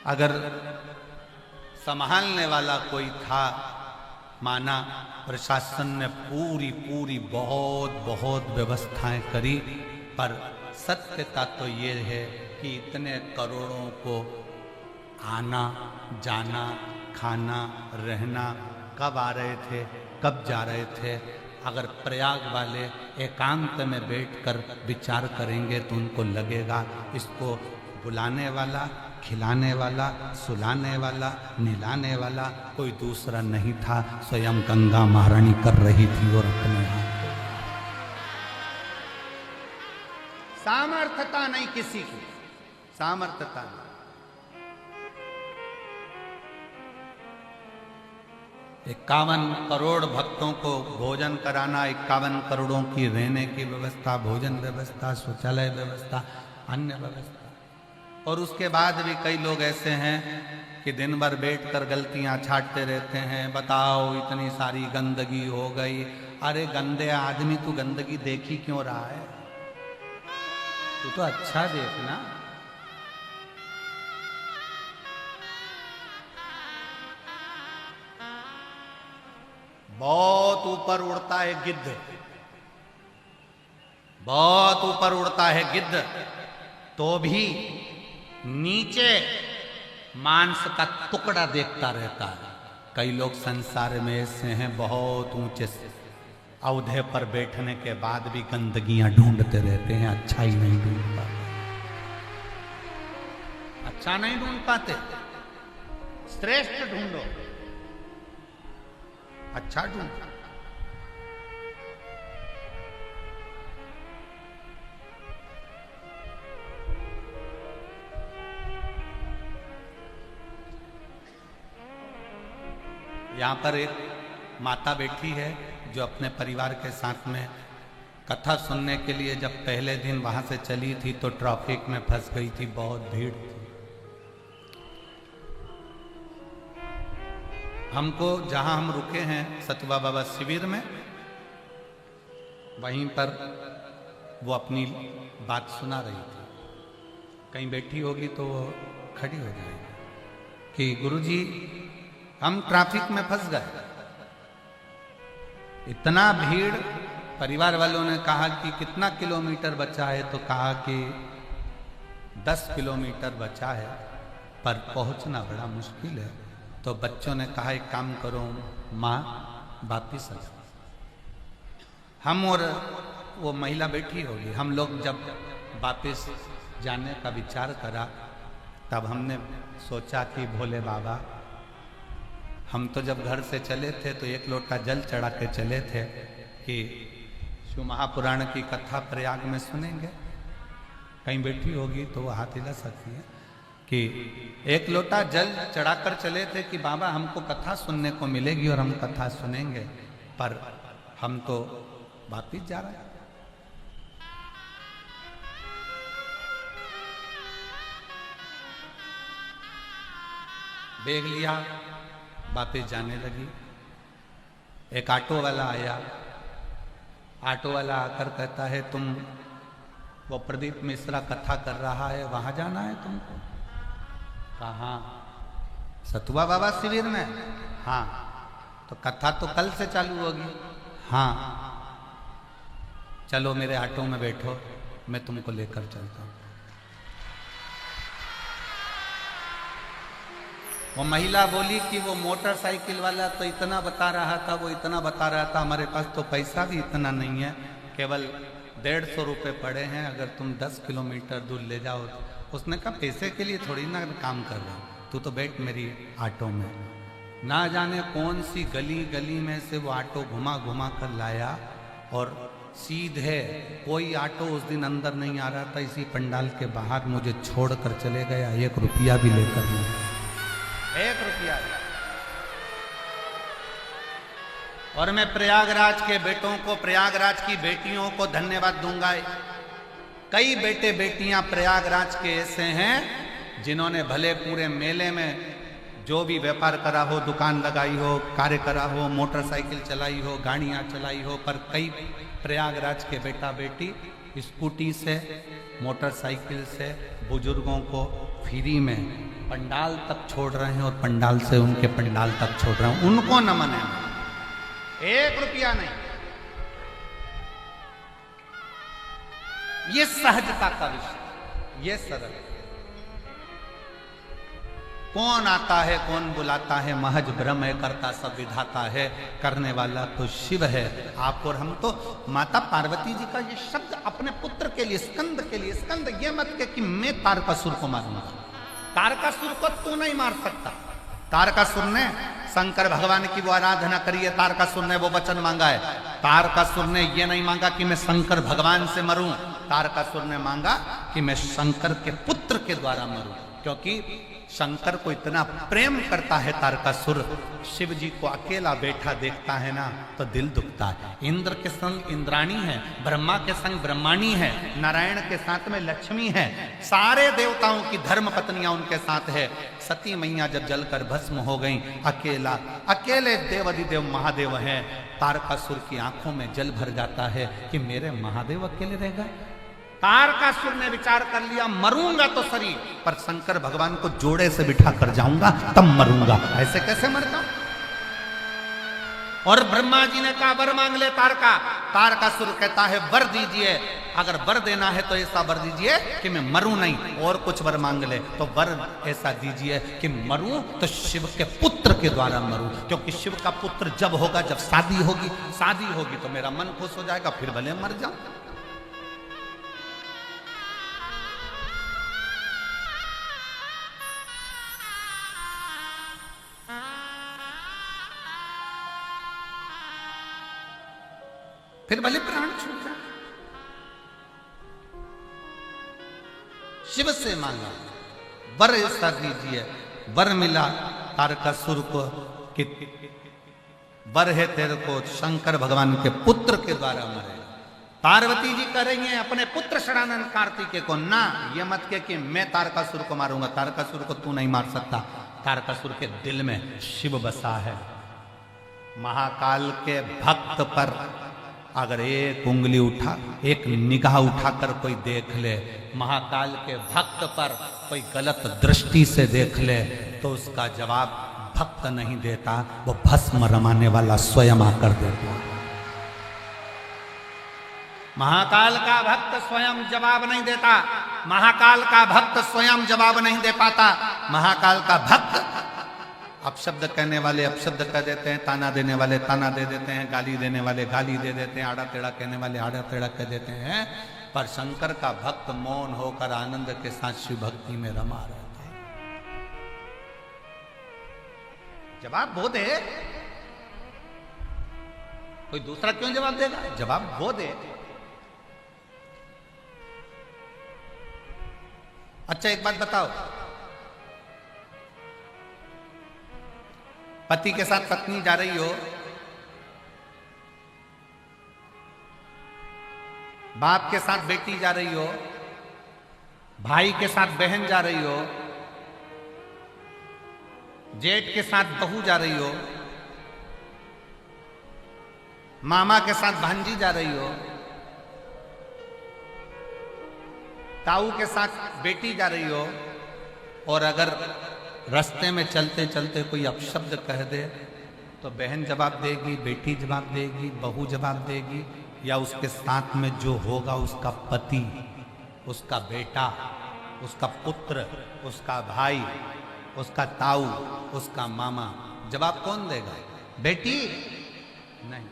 अगर संभालने वाला कोई था, माना प्रशासन ने पूरी बहुत व्यवस्थाएं करी, पर सत्यता तो ये है कि इतने करोड़ों को आना जाना, खाना रहना, कब आ रहे थे, कब जा रहे थे। अगर प्रयाग वाले एकांत में बैठकर विचार करेंगे तो उनको लगेगा इसको बुलाने वाला, खिलाने वाला, सुलाने वाला, निलाने वाला कोई दूसरा नहीं था, स्वयं गंगा महारानी कर रही थी। और अपने सामर्थ्यता नहीं किसी की, सामर्थ्यता नहीं। 51 करोड़ भक्तों को भोजन कराना, 51 करोड़ों की रहने की व्यवस्था, भोजन व्यवस्था, शौचालय व्यवस्था, अन्य व्यवस्था। और उसके बाद भी कई लोग ऐसे हैं कि दिन भर बैठकर गलतियां छांटते रहते हैं। बताओ इतनी सारी गंदगी हो गई। अरे गंदे आदमी, तू गंदगी देख ही क्यों रहा है? तू तो अच्छा देखना। बहुत ऊपर उड़ता है गिद्ध, बहुत ऊपर उड़ता है गिद्ध, तो भी नीचे मांस का टुकड़ा देखता रहता है। कई लोग संसार में ऐसे हैं, बहुत ऊंचे औहदे पर बैठने के बाद भी गंदगियां ढूंढते रहते हैं, अच्छा ही नहीं ढूंढ पाते, अच्छा नहीं ढूंढ पाते। श्रेष्ठ ढूंढो, अच्छा ढूंढो। यहाँ पर एक माता बैठी है जो अपने परिवार के साथ में कथा सुनने के लिए जब पहले दिन वहां से चली थी तो ट्रैफिक में फंस गई थी, बहुत भीड़ थी। हमको जहां हम रुके हैं सतवा बाबा शिविर में, वहीं पर वो अपनी बात सुना रही थी। कहीं बैठी होगी तो वो खड़ी हो जाएगी कि गुरुजी हम ट्रैफिक में फंस गए, इतना भीड़। परिवार वालों ने कहा कि कितना किलोमीटर बचा है, तो कहा कि 10 किलोमीटर बचा है, पर पहुंचना बड़ा मुश्किल है। तो बच्चों ने कहा एक काम करो माँ, वापिस आ जाओ। हम और वो महिला बैठी होगी, हम लोग जब वापिस जाने का विचार करा, तब हमने सोचा कि भोले बाबा, हम तो जब घर से चले थे तो 1 लोटा जल चढ़ा के चले थे कि शिव महापुराण की कथा प्रयाग में सुनेंगे। कहीं बैठी होगी तो वो हाथ हिला सकती है कि 1 लोटा जल चढ़ाकर चले थे कि बाबा हमको कथा सुनने को मिलेगी और हम कथा सुनेंगे, पर हम तो वापिस जा रहे हैं। बैग लिया, वापिस जाने लगी। एक ऑटो वाला आया, ऑटो वाला आकर कहता है तुम वो प्रदीप मिश्रा कथा कर रहा है, वहां जाना है तुमको? कहाँ? सतुआ बाबा शिविर में। हाँ। तो कथा तो कल से चालू होगी। हाँ। चलो मेरे ऑटो में बैठो, मैं तुमको लेकर चलता हूँ। वो महिला बोली कि वो मोटरसाइकिल वाला तो इतना बता रहा था, वो इतना बता रहा था, हमारे पास तो पैसा भी इतना नहीं है, केवल 150 रुपये पड़े हैं, अगर तुम 10 किलोमीटर दूर ले जाओ। उसने कहा पैसे के लिए थोड़ी ना काम कर रहा हूँ, तू तो बैठ मेरी ऑटो में। ना जाने कौन सी गली गली में से वो ऑटो घुमा घुमा कर लाया और सीधे कोई ऑटो उस दिन अंदर नहीं आ रहा था, इसी पंडाल के बाहर मुझे छोड़कर चले गया, 1 रुपया भी लेकर नहीं, 1 रुपया। और मैं प्रयागराज के बेटों को, प्रयागराज की बेटियों को धन्यवाद दूंगा। कई बेटे बेटियां प्रयागराज के ऐसे हैं जिन्होंने भले पूरे मेले में जो भी व्यापार करा हो, दुकान लगाई हो, कार्य करा हो, मोटरसाइकिल चलाई हो, गाड़ियां चलाई हो, पर कई प्रयागराज के बेटा बेटी स्कूटी से, मोटरसाइकिल से बुजुर्गों को फ्री में पंडाल तक छोड़ रहे हैं और पंडाल से उनके पंडाल तक छोड़ रहे हैं। उनको नमन है, 1 रुपया नहीं। ये सहजता का विषय, ये सरल। कौन आता है कौन बुलाता है, महज ब्रह्म है, करता सब विधाता है, करने वाला तो शिव है। आप और हम तो माता पार्वती जी का ये शब्द अपने पुत्र के लिए, स्कंद के लिए, स्कंद ये मत के कि मैं तारकासुर को मारूंगा। तारकासुर को तू नहीं मार सकता। तारकासुर ने शंकर भगवान की वो आराधना करी है, तारकासुर ने वो वचन मांगा है। तारकासुर ने ये नहीं मांगा कि मैं शंकर भगवान से मरूं, तारकासुर ने मांगा कि मैं शंकर के पुत्र के द्वारा मरूं, क्योंकि शंकर को इतना प्रेम करता है तारकासुर। शिव जी को अकेला बैठा देखता है ना तो दिल दुखता है। इंद्र के संग इंद्राणी है, ब्रह्मा के संग ब्रह्माणी है, नारायण के साथ में लक्ष्मी है, सारे देवताओं की धर्म पत्नियां उनके साथ है। सती मैया जब जलकर भस्म हो गई, अकेला, अकेले देवाधिदेव महादेव हैं। तारकासुर की आंखों में जल भर जाता है कि मेरे महादेव अकेले रह गए। तारकासुर ने विचार कर लिया, मरूंगा तो सही, पर शंकर भगवान को जोड़े से बिठा कर जाऊंगा तब मरूंगा, ऐसे कैसे मरता हूं। और ब्रह्मा जी ने कहा वर मांग ले तारकासुर कहता है वर दीजिए, अगर वर देना है तो ऐसा वर दीजिए कि मैं मरूं नहीं, और कुछ वर मांग ले तो वर ऐसा दीजिए कि मरूं तो शिव के पुत्र के द्वारा मरूं, क्योंकि शिव का पुत्र जब होगा, जब शादी होगी तो मेरा मन खुश हो जाएगा, फिर भले मर जाऊं। फिर भले प्राण छूट जाए। शिव से मांगा वर ऐसा दीजिए, वर मिला तारकासुर को कि वर है तेरे को शंकर भगवान के पुत्र के द्वारा मरे। पार्वती जी कह रही हैं अपने पुत्र षडानंद कार्तिकेय को, ना ये मत के कि मैं तारकासुर को मारूंगा, तारकासुर को तू नहीं मार सकता। तारकासुर के दिल में शिव बसा है। महाकाल के भक्त पर अगर एक उंगली उठा, एक निगाह उठाकर कोई देख ले, महाकाल के भक्त पर कोई गलत दृष्टि से देख ले, तो उसका जवाब भक्त नहीं देता, वो भस्म रमाने वाला स्वयं आकर देता। महाकाल का भक्त स्वयं जवाब नहीं देता, महाकाल का भक्त स्वयं जवाब नहीं दे पाता। महाकाल का भक्त अपशब्द कहने वाले अपशब्द कह देते हैं, ताना देने वाले ताना दे देते हैं, गाली देने वाले गाली दे देते हैं, आड़ा टेढ़ा कहने वाले आड़ा टेढ़ा कह देते हैं। पर शंकर का भक्त मौन होकर आनंद के साथ शिव भक्ति में रमा रहता है। जवाब वो दे, कोई दूसरा क्यों जवाब देगा? जवाब वो दे। अच्छा एक बात बताओ, पति के साथ पत्नी जा रही हो, बाप के साथ बेटी जा रही हो, भाई के साथ बहन जा रही हो, जेठ के साथ बहू जा रही हो, मामा के साथ भांजी जा रही हो, ताऊ के साथ बेटी जा रही हो, और अगर रास्ते में चलते चलते कोई अपशब्द कह दे तो बहन जवाब देगी, बेटी जवाब देगी, बहू जवाब देगी, या उसके साथ में जो होगा उसका पति, उसका बेटा, उसका पुत्र, उसका भाई, उसका ताऊ, उसका मामा, जवाब कौन देगा? बेटी नहीं।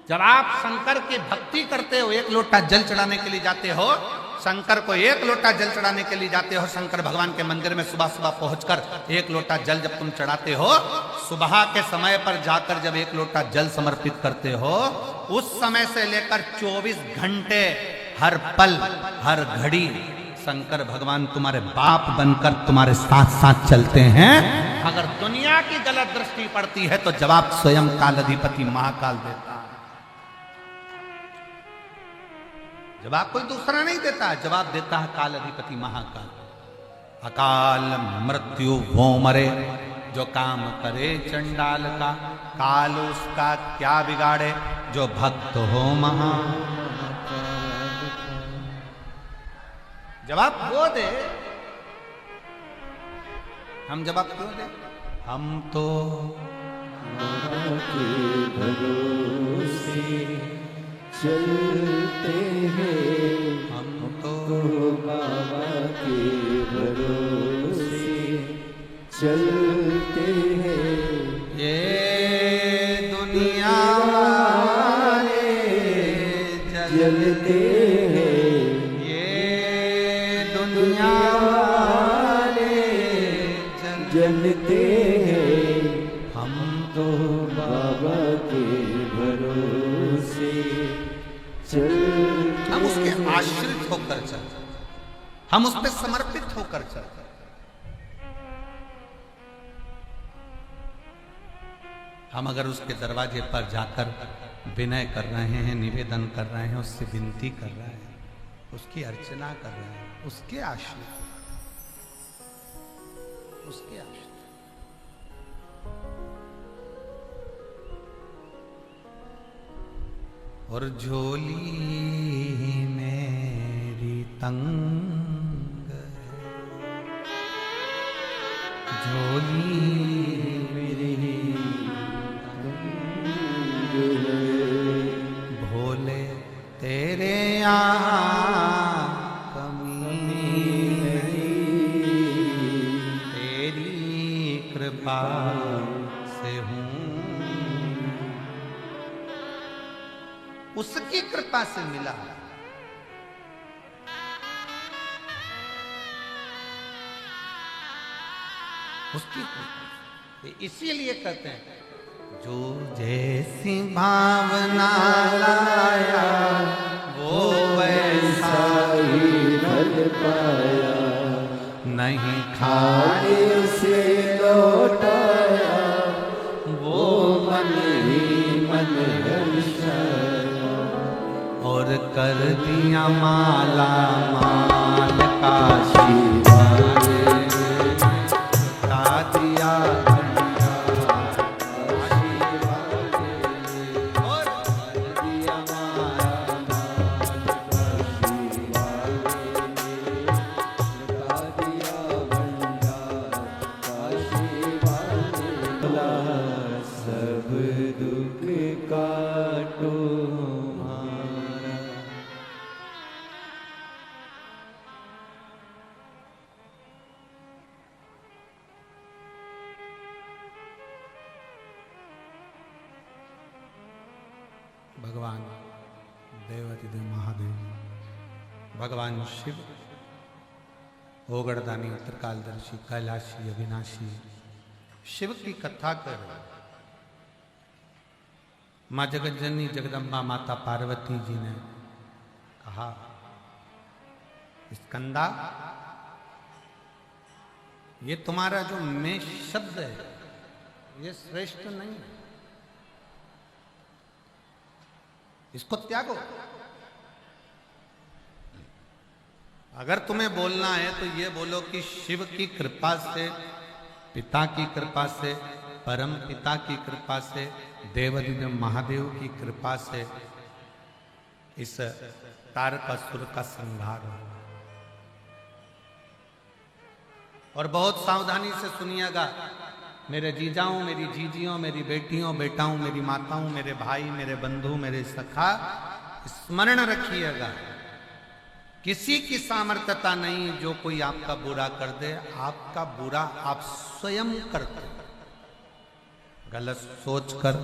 जब आप शंकर की भक्ति करते हो, एक लोटा जल चढ़ाने के लिए जाते हो, शंकर को एक लोटा जल चढ़ाने के लिए जाते हो, शंकर भगवान के मंदिर में सुबह सुबह पहुंचकर एक लोटा जल जब तुम चढ़ाते हो, सुबह के समय पर जाकर जब एक लोटा जल समर्पित करते हो, उस समय से लेकर 24 घंटे हर पल हर घड़ी शंकर भगवान तुम्हारे बाप बनकर तुम्हारे साथ साथ चलते हैं। अगर दुनिया की गलत दृष्टि पड़ती है तो जवाब स्वयं काल अधिपति महाकाल देता है। जवाब कोई दूसरा नहीं देता, जवाब देता है काल अधिपति महाकाल। अकाल मृत्यु वो मरे जो काम करे चंडाल का, काल उसका क्या बिगाड़े जो भक्त हो महा। जवाब वो दे, हम जवाब क्यों दे? हम तो के भरोसे चलते हैं, हम तो बाबा के भरोसे चलते हैं। ये दुनिया वाले जलते हैं, ये दुनिया वाले जलते हैं, हम तो बाबा के भरोसे हम उसके आश्रित होकर चलते, हम उस पर समर्पित होकर चलते। हम अगर उसके दरवाजे पर जाकर विनय कर रहे हैं, निवेदन कर रहे हैं, उससे विनती कर रहे हैं, उसकी अर्चना कर रहे हैं, उसके आश्रित, उसके आश्रित। और झोली मेरी तंग है, झोली मेरी तंग है, भोले तेरे यहाँ कमी नहीं, तेरी कृपा से हूँ, उसकी कृपा से मिला। उसकी कृपा, इसीलिए कहते हैं जो जैसी भावना लाया वो वैसा ही फल पाया, नहीं खाने से लौटाया वो मन ही मन हर्षाया। और कर दिया माला माल काशी वाले लुटा दिया भगवान देवाधिदेव महादेव, भगवान शिव, ओगड़दानी, त्रिकालदर्शी, कैलाशी, अविनाशी शिव की कथा कर माँ जगज्जननी जगदम्बा माता पार्वती जी ने कहा, स्कंदा, ये तुम्हारा जो मैं शब्द है ये श्रेष्ठ नहीं है, इसको त्यागो। अगर तुम्हें बोलना है तो ये बोलो कि शिव की कृपा से, पिता की कृपा से, परम पिता की कृपा से, देवाधिदेव महादेव की कृपा से इस तारकासुर का संहार हो। और बहुत सावधानी से सुनिएगा मेरे जीजाओं, मेरी जीजियों, मेरी बेटियों, बेटाओं, मेरी माताओं, मेरे भाई, मेरे बंधु, मेरे सखा, स्मरण रखिएगा, किसी की सामर्थ्यता नहीं जो कोई आपका बुरा कर दे। आपका बुरा आप स्वयं करते, गलत सोच कर,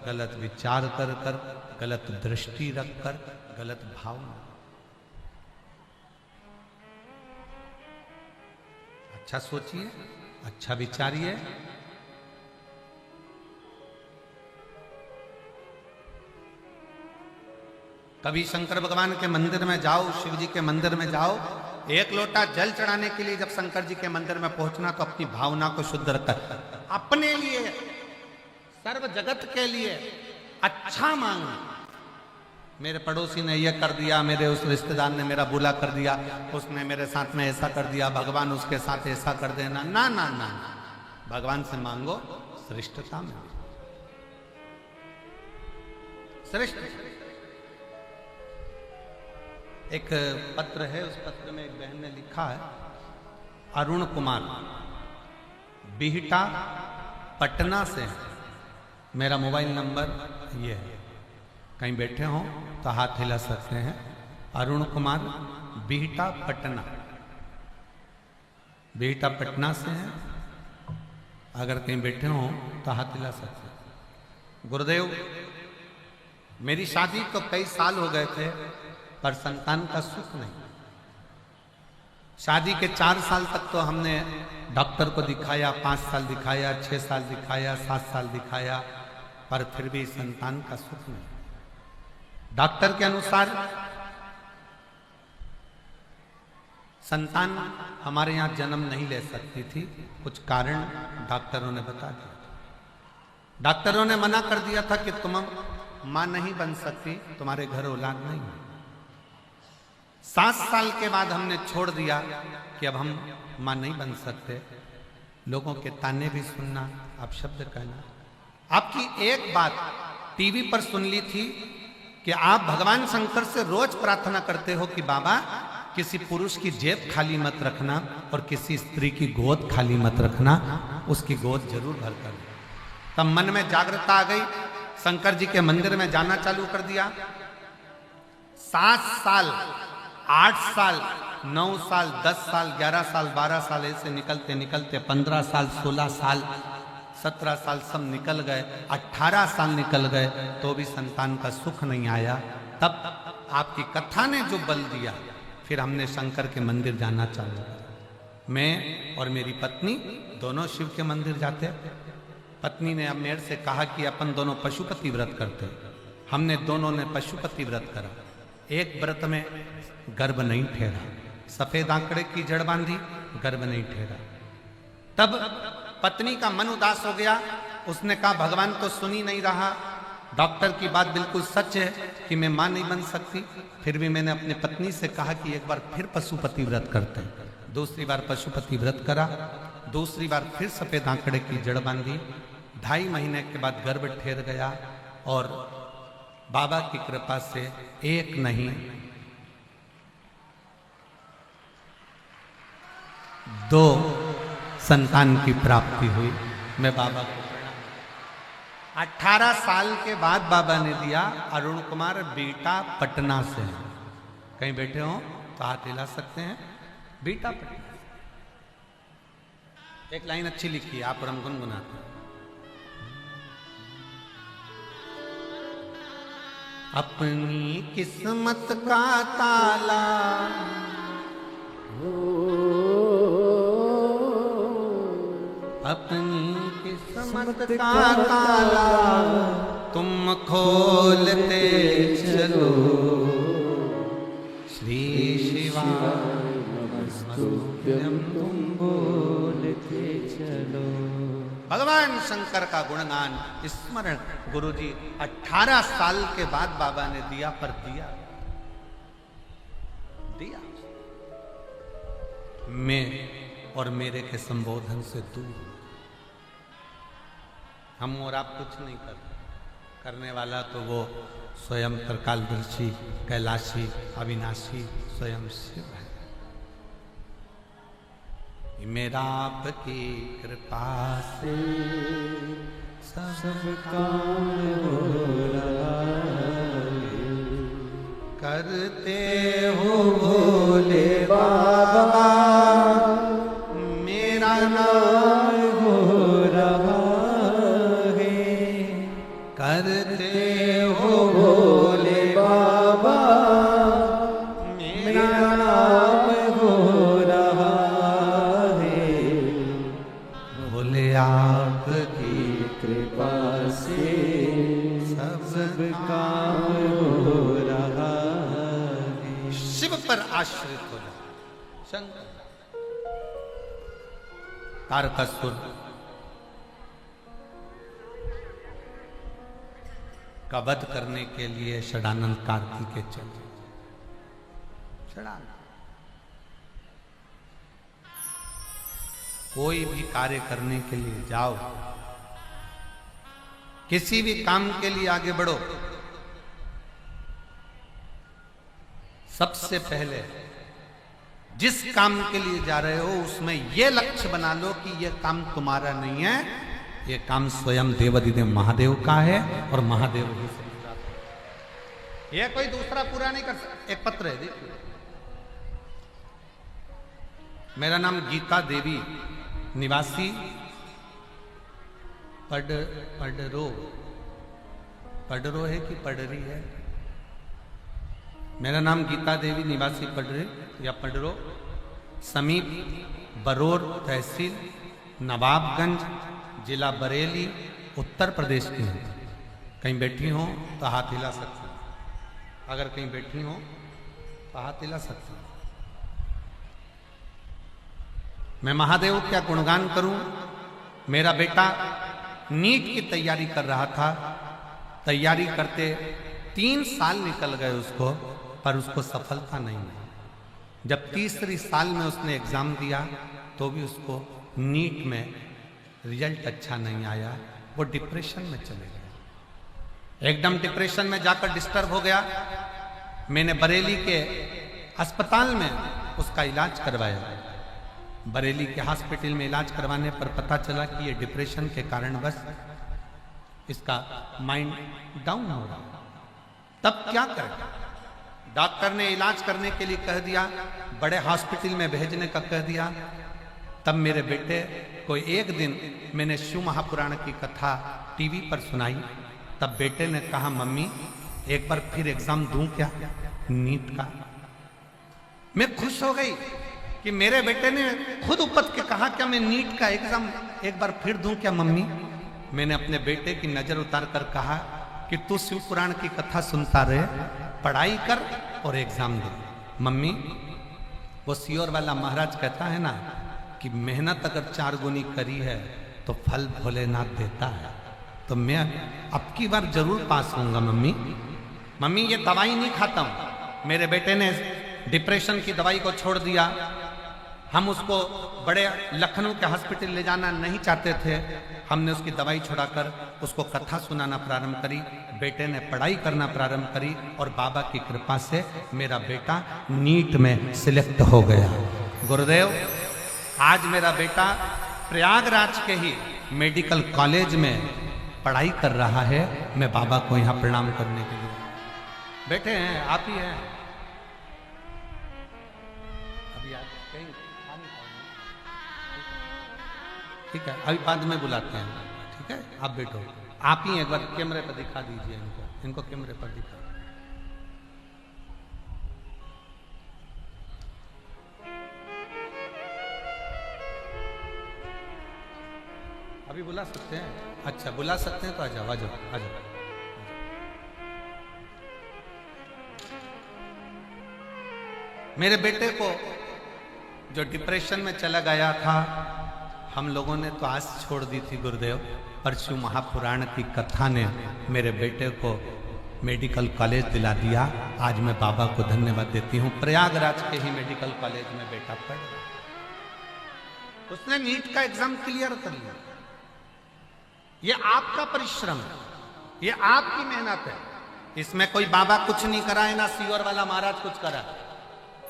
गलत विचार कर कर, गलत दृष्टि रख कर, गलत भावना। अच्छा सोचिए, अच्छा विचारिए। कभी शंकर भगवान के मंदिर में जाओ, शिव जी के मंदिर में जाओ, एक लोटा जल चढ़ाने के लिए जब शंकर जी के मंदिर में पहुंचना तो अपनी भावना को शुद्ध रखकर अपने लिए, सर्व जगत के लिए अच्छा मांगना। मेरे पड़ोसी ने यह कर दिया, मेरे उस रिश्तेदार ने मेरा बुरा कर दिया, उसने मेरे साथ में ऐसा कर दिया, भगवान उसके साथ ऐसा कर देना, ना ना ना, भगवान से मांगो श्रेष्ठता में, श्रेष्ठ। एक पत्र है, उस पत्र में एक बहन ने लिखा है, अरुण कुमार, बिहटा, पटना से, मेरा मोबाइल नंबर ये है, कहीं बैठे हों तो हाथ हिला सकते हैं। अरुण कुमार, बिहटा, पटना, बिहटा पटना से हैं, अगर कहीं बैठे हों तो हाथ हिला सकते हैं। गुरुदेव, मेरी शादी को कई साल हो गए थे पर संतान का सुख नहीं। शादी के 4 साल तक तो हमने डॉक्टर को दिखाया, 5 साल दिखाया, 6 साल दिखाया, 7 साल दिखाया, पर फिर भी संतान का सुख नहीं। डॉक्टर के अनुसार संतान हमारे यहाँ जन्म नहीं ले सकती थी, कुछ कारण डॉक्टरों ने बता दिया। डॉक्टरों ने मना कर दिया था कि तुम मां नहीं बन सकती, तुम्हारे घर औलाद नहीं है। 7 साल के बाद हमने छोड़ दिया कि अब हम मां नहीं बन सकते। लोगों के ताने भी सुनना, आप शब्द कहना। आपकी एक बात टीवी पर सुन ली थी कि आप भगवान शंकर से रोज प्रार्थना करते हो कि बाबा किसी पुरुष की जेब खाली मत रखना और किसी स्त्री की गोद खाली मत रखना, उसकी गोद जरूर भर कर। तब मन में जागृता आ गई, शंकर जी के मंदिर में जाना चालू कर दिया। 7 साल, 8 साल, 9 साल, 10 साल, 11 साल, 12 साल ऐसे निकलते निकलते 15 साल, 16 साल, 17 साल सब निकल गए, 18 साल निकल गए तो भी संतान का सुख नहीं आया। तब आपकी कथा ने जो बल दिया, फिर हमने शंकर के मंदिर जाना चालू किया। मैं और मेरी पत्नी दोनों शिव के मंदिर जाते। पत्नी ने अब मेरे से कहा कि अपन दोनों पशुपति व्रत करते। हमने दोनों ने पशुपति व्रत करा। एक व्रत में गर्भ नहीं ठहरा, सफेद आंकड़े की जड़ बांधी, गर्भ नहीं ठहरा। तब पत्नी का मन उदास हो गया। उसने कहा भगवान तो सुन ही नहीं रहा, डॉक्टर की बात बिल्कुल सच है कि मैं मां नहीं बन सकती, फिर भी मैंने अपने पत्नी से कहा कि एक बार फिर पशुपति व्रत करते हैं। दूसरी बार पशुपति व्रत करा, दूसरी बार फिर सफेद आंकड़े की जड़ बांधी। 2.5 महीने के बाद गर्भ ठहर गया और बाबा की कृपा से एक नहीं 2 संतान की प्राप्ति हुई। मैं बाबा को 18 साल के बाद बाबा ने दिया। अरुण कुमार बेटा पटना से, कहीं बैठे हो तो हाथ हिला सकते हैं। बेटा पटना, एक लाइन अच्छी लिखी है आप और हम गुनगुनाते हैं। अपनी किस्मत का ताला अपनी किस्मत का ताला तुम खोलते चलो। श्री शिवाय नमस्तुभ्यं तुम बोलते चलो। भगवान शंकर का गुणगान स्मरण गुरुजी 18 साल के बाद बाबा ने दिया, पर दिया मैं और मेरे के संबोधन से दूर। हम और आप कुछ नहीं करने वाला तो वो स्वयं त्रिकालदर्शी, कैलाशी, अविनाशी स्वयं शिव है। मेरा आपकी कृपा से सब काम हो रहा है। करते हो भोले बाबा मेरा नाम हो रहा है। करते हो भोले बाबा मेरा नाम हो रहा है। भोले आपकी कृपा से सब काम हो रहा है। शिव पर आश्रित हो जाए। शंकर तारकासुर का वध करने के लिए षडानंद कार्तिकेय चले। षडानंद कोई भी कार्य करने के लिए जाओ, किसी भी काम के लिए आगे बढ़ो, सबसे पहले जिस काम के लिए जा रहे हो उसमें यह लक्ष्य बना लो कि यह काम तुम्हारा नहीं है, यह काम स्वयं देवाधिदेव महादेव का है और महादेव ही से यह कोई दूसरा पूरा नहीं कर सकता। एक पत्र है, देखिए। मेरा नाम गीता देवी, निवासी पडरो है कि पडरी है? मेरा नाम गीता देवी, निवासी पडरे या पडरो, समीप बरोर तहसील, नवाबगंज, जिला बरेली, उत्तर प्रदेश की हूँ। कहीं बैठी हो तो हाथ हिला सकते हैं। अगर कहीं बैठी हो तो हाथ हिला सकते हैं। मैं महादेव क्या गुणगान करूं। मेरा बेटा नीट की तैयारी कर रहा था। तैयारी करते 3 साल निकल गए उसको, पर उसको सफलता नहीं मिली। जब तीसरी साल में उसने एग्जाम दिया तो भी उसको नीट में रिजल्ट अच्छा नहीं आया। वो डिप्रेशन में चले गए। एकदम डिप्रेशन में जाकर डिस्टर्ब हो गया। मैंने बरेली के अस्पताल में उसका इलाज करवाया। बरेली के हॉस्पिटल में इलाज करवाने पर पता चला कि ये डिप्रेशन के कारण बस इसका माइंड डाउन हो रहा। तब क्या करें? डॉक्टर ने इलाज करने के लिए कह दिया, बड़े हॉस्पिटल में भेजने का कह दिया। तब मेरे बेटे को एक दिन मैंने शिव महापुराण की कथा टीवी पर सुनाई। तब बेटे ने कहा, मम्मी एक बार फिर एग्जाम दूं क्या नीट का? मैं खुश हो गई कि मेरे बेटे ने खुद उपत के कहा, क्या मैं नीट का एग्जाम एक बार फिर दूं क्या मम्मी? मैंने अपने बेटे की नजर उतार कर कहा कि तू शिव पुराण की कथा सुनता रहे, पढ़ाई कर और एग्जाम दे। मम्मी, वो सियोर वाला महाराज कहता है ना कि मेहनत अगर 4 गुनी करी है तो फल भोलेनाथ देता है। तो मैं अब की बार जरूर पास होऊंगा मम्मी। मम्मी ये दवाई नहीं खाता हूं। मेरे बेटे ने डिप्रेशन की दवाई को छोड़ दिया। हम उसको बड़े लखनऊ के हॉस्पिटल ले जाना नहीं चाहते थे। हमने उसकी दवाई छुड़ाकर उसको कथा सुनाना प्रारंभ करी। बेटे ने पढ़ाई करना प्रारंभ करी और बाबा की कृपा से मेरा बेटा नीट में सिलेक्ट हो गया। गुरुदेव, आज मेरा बेटा प्रयागराज के ही मेडिकल कॉलेज में पढ़ाई कर रहा है। मैं बाबा को यहाँ प्रणाम करने के लिए बैठे हैं। आप ही हैं अभी? आप कहीं ठीक है, अभी बाद में बुलाते हैं। ठीक है, आप बैठो। आप ही एक बार कैमरे पर दिखा दीजिए इनको कैमरे पर दिखा। अभी बुला सकते हैं? अच्छा, बुला सकते हैं तो आ जाओ, आ जाओ, आ जाओ। मेरे बेटे को जो डिप्रेशन में चला गया था, हम लोगों ने तो आस छोड़ दी थी गुरुदेव, पर शिव महापुराण की कथा ने मेरे बेटे को मेडिकल कॉलेज दिला दिया। आज मैं बाबा को धन्यवाद देती हूँ। प्रयागराज के ही मेडिकल कॉलेज में बेटा पढ़ रहा। उसने नीट का एग्जाम क्लियर कर लिया। ये आपका परिश्रम है, ये आपकी मेहनत है। इसमें कोई बाबा कुछ नहीं कराए, ना सीवर वाला महाराज कुछ करा।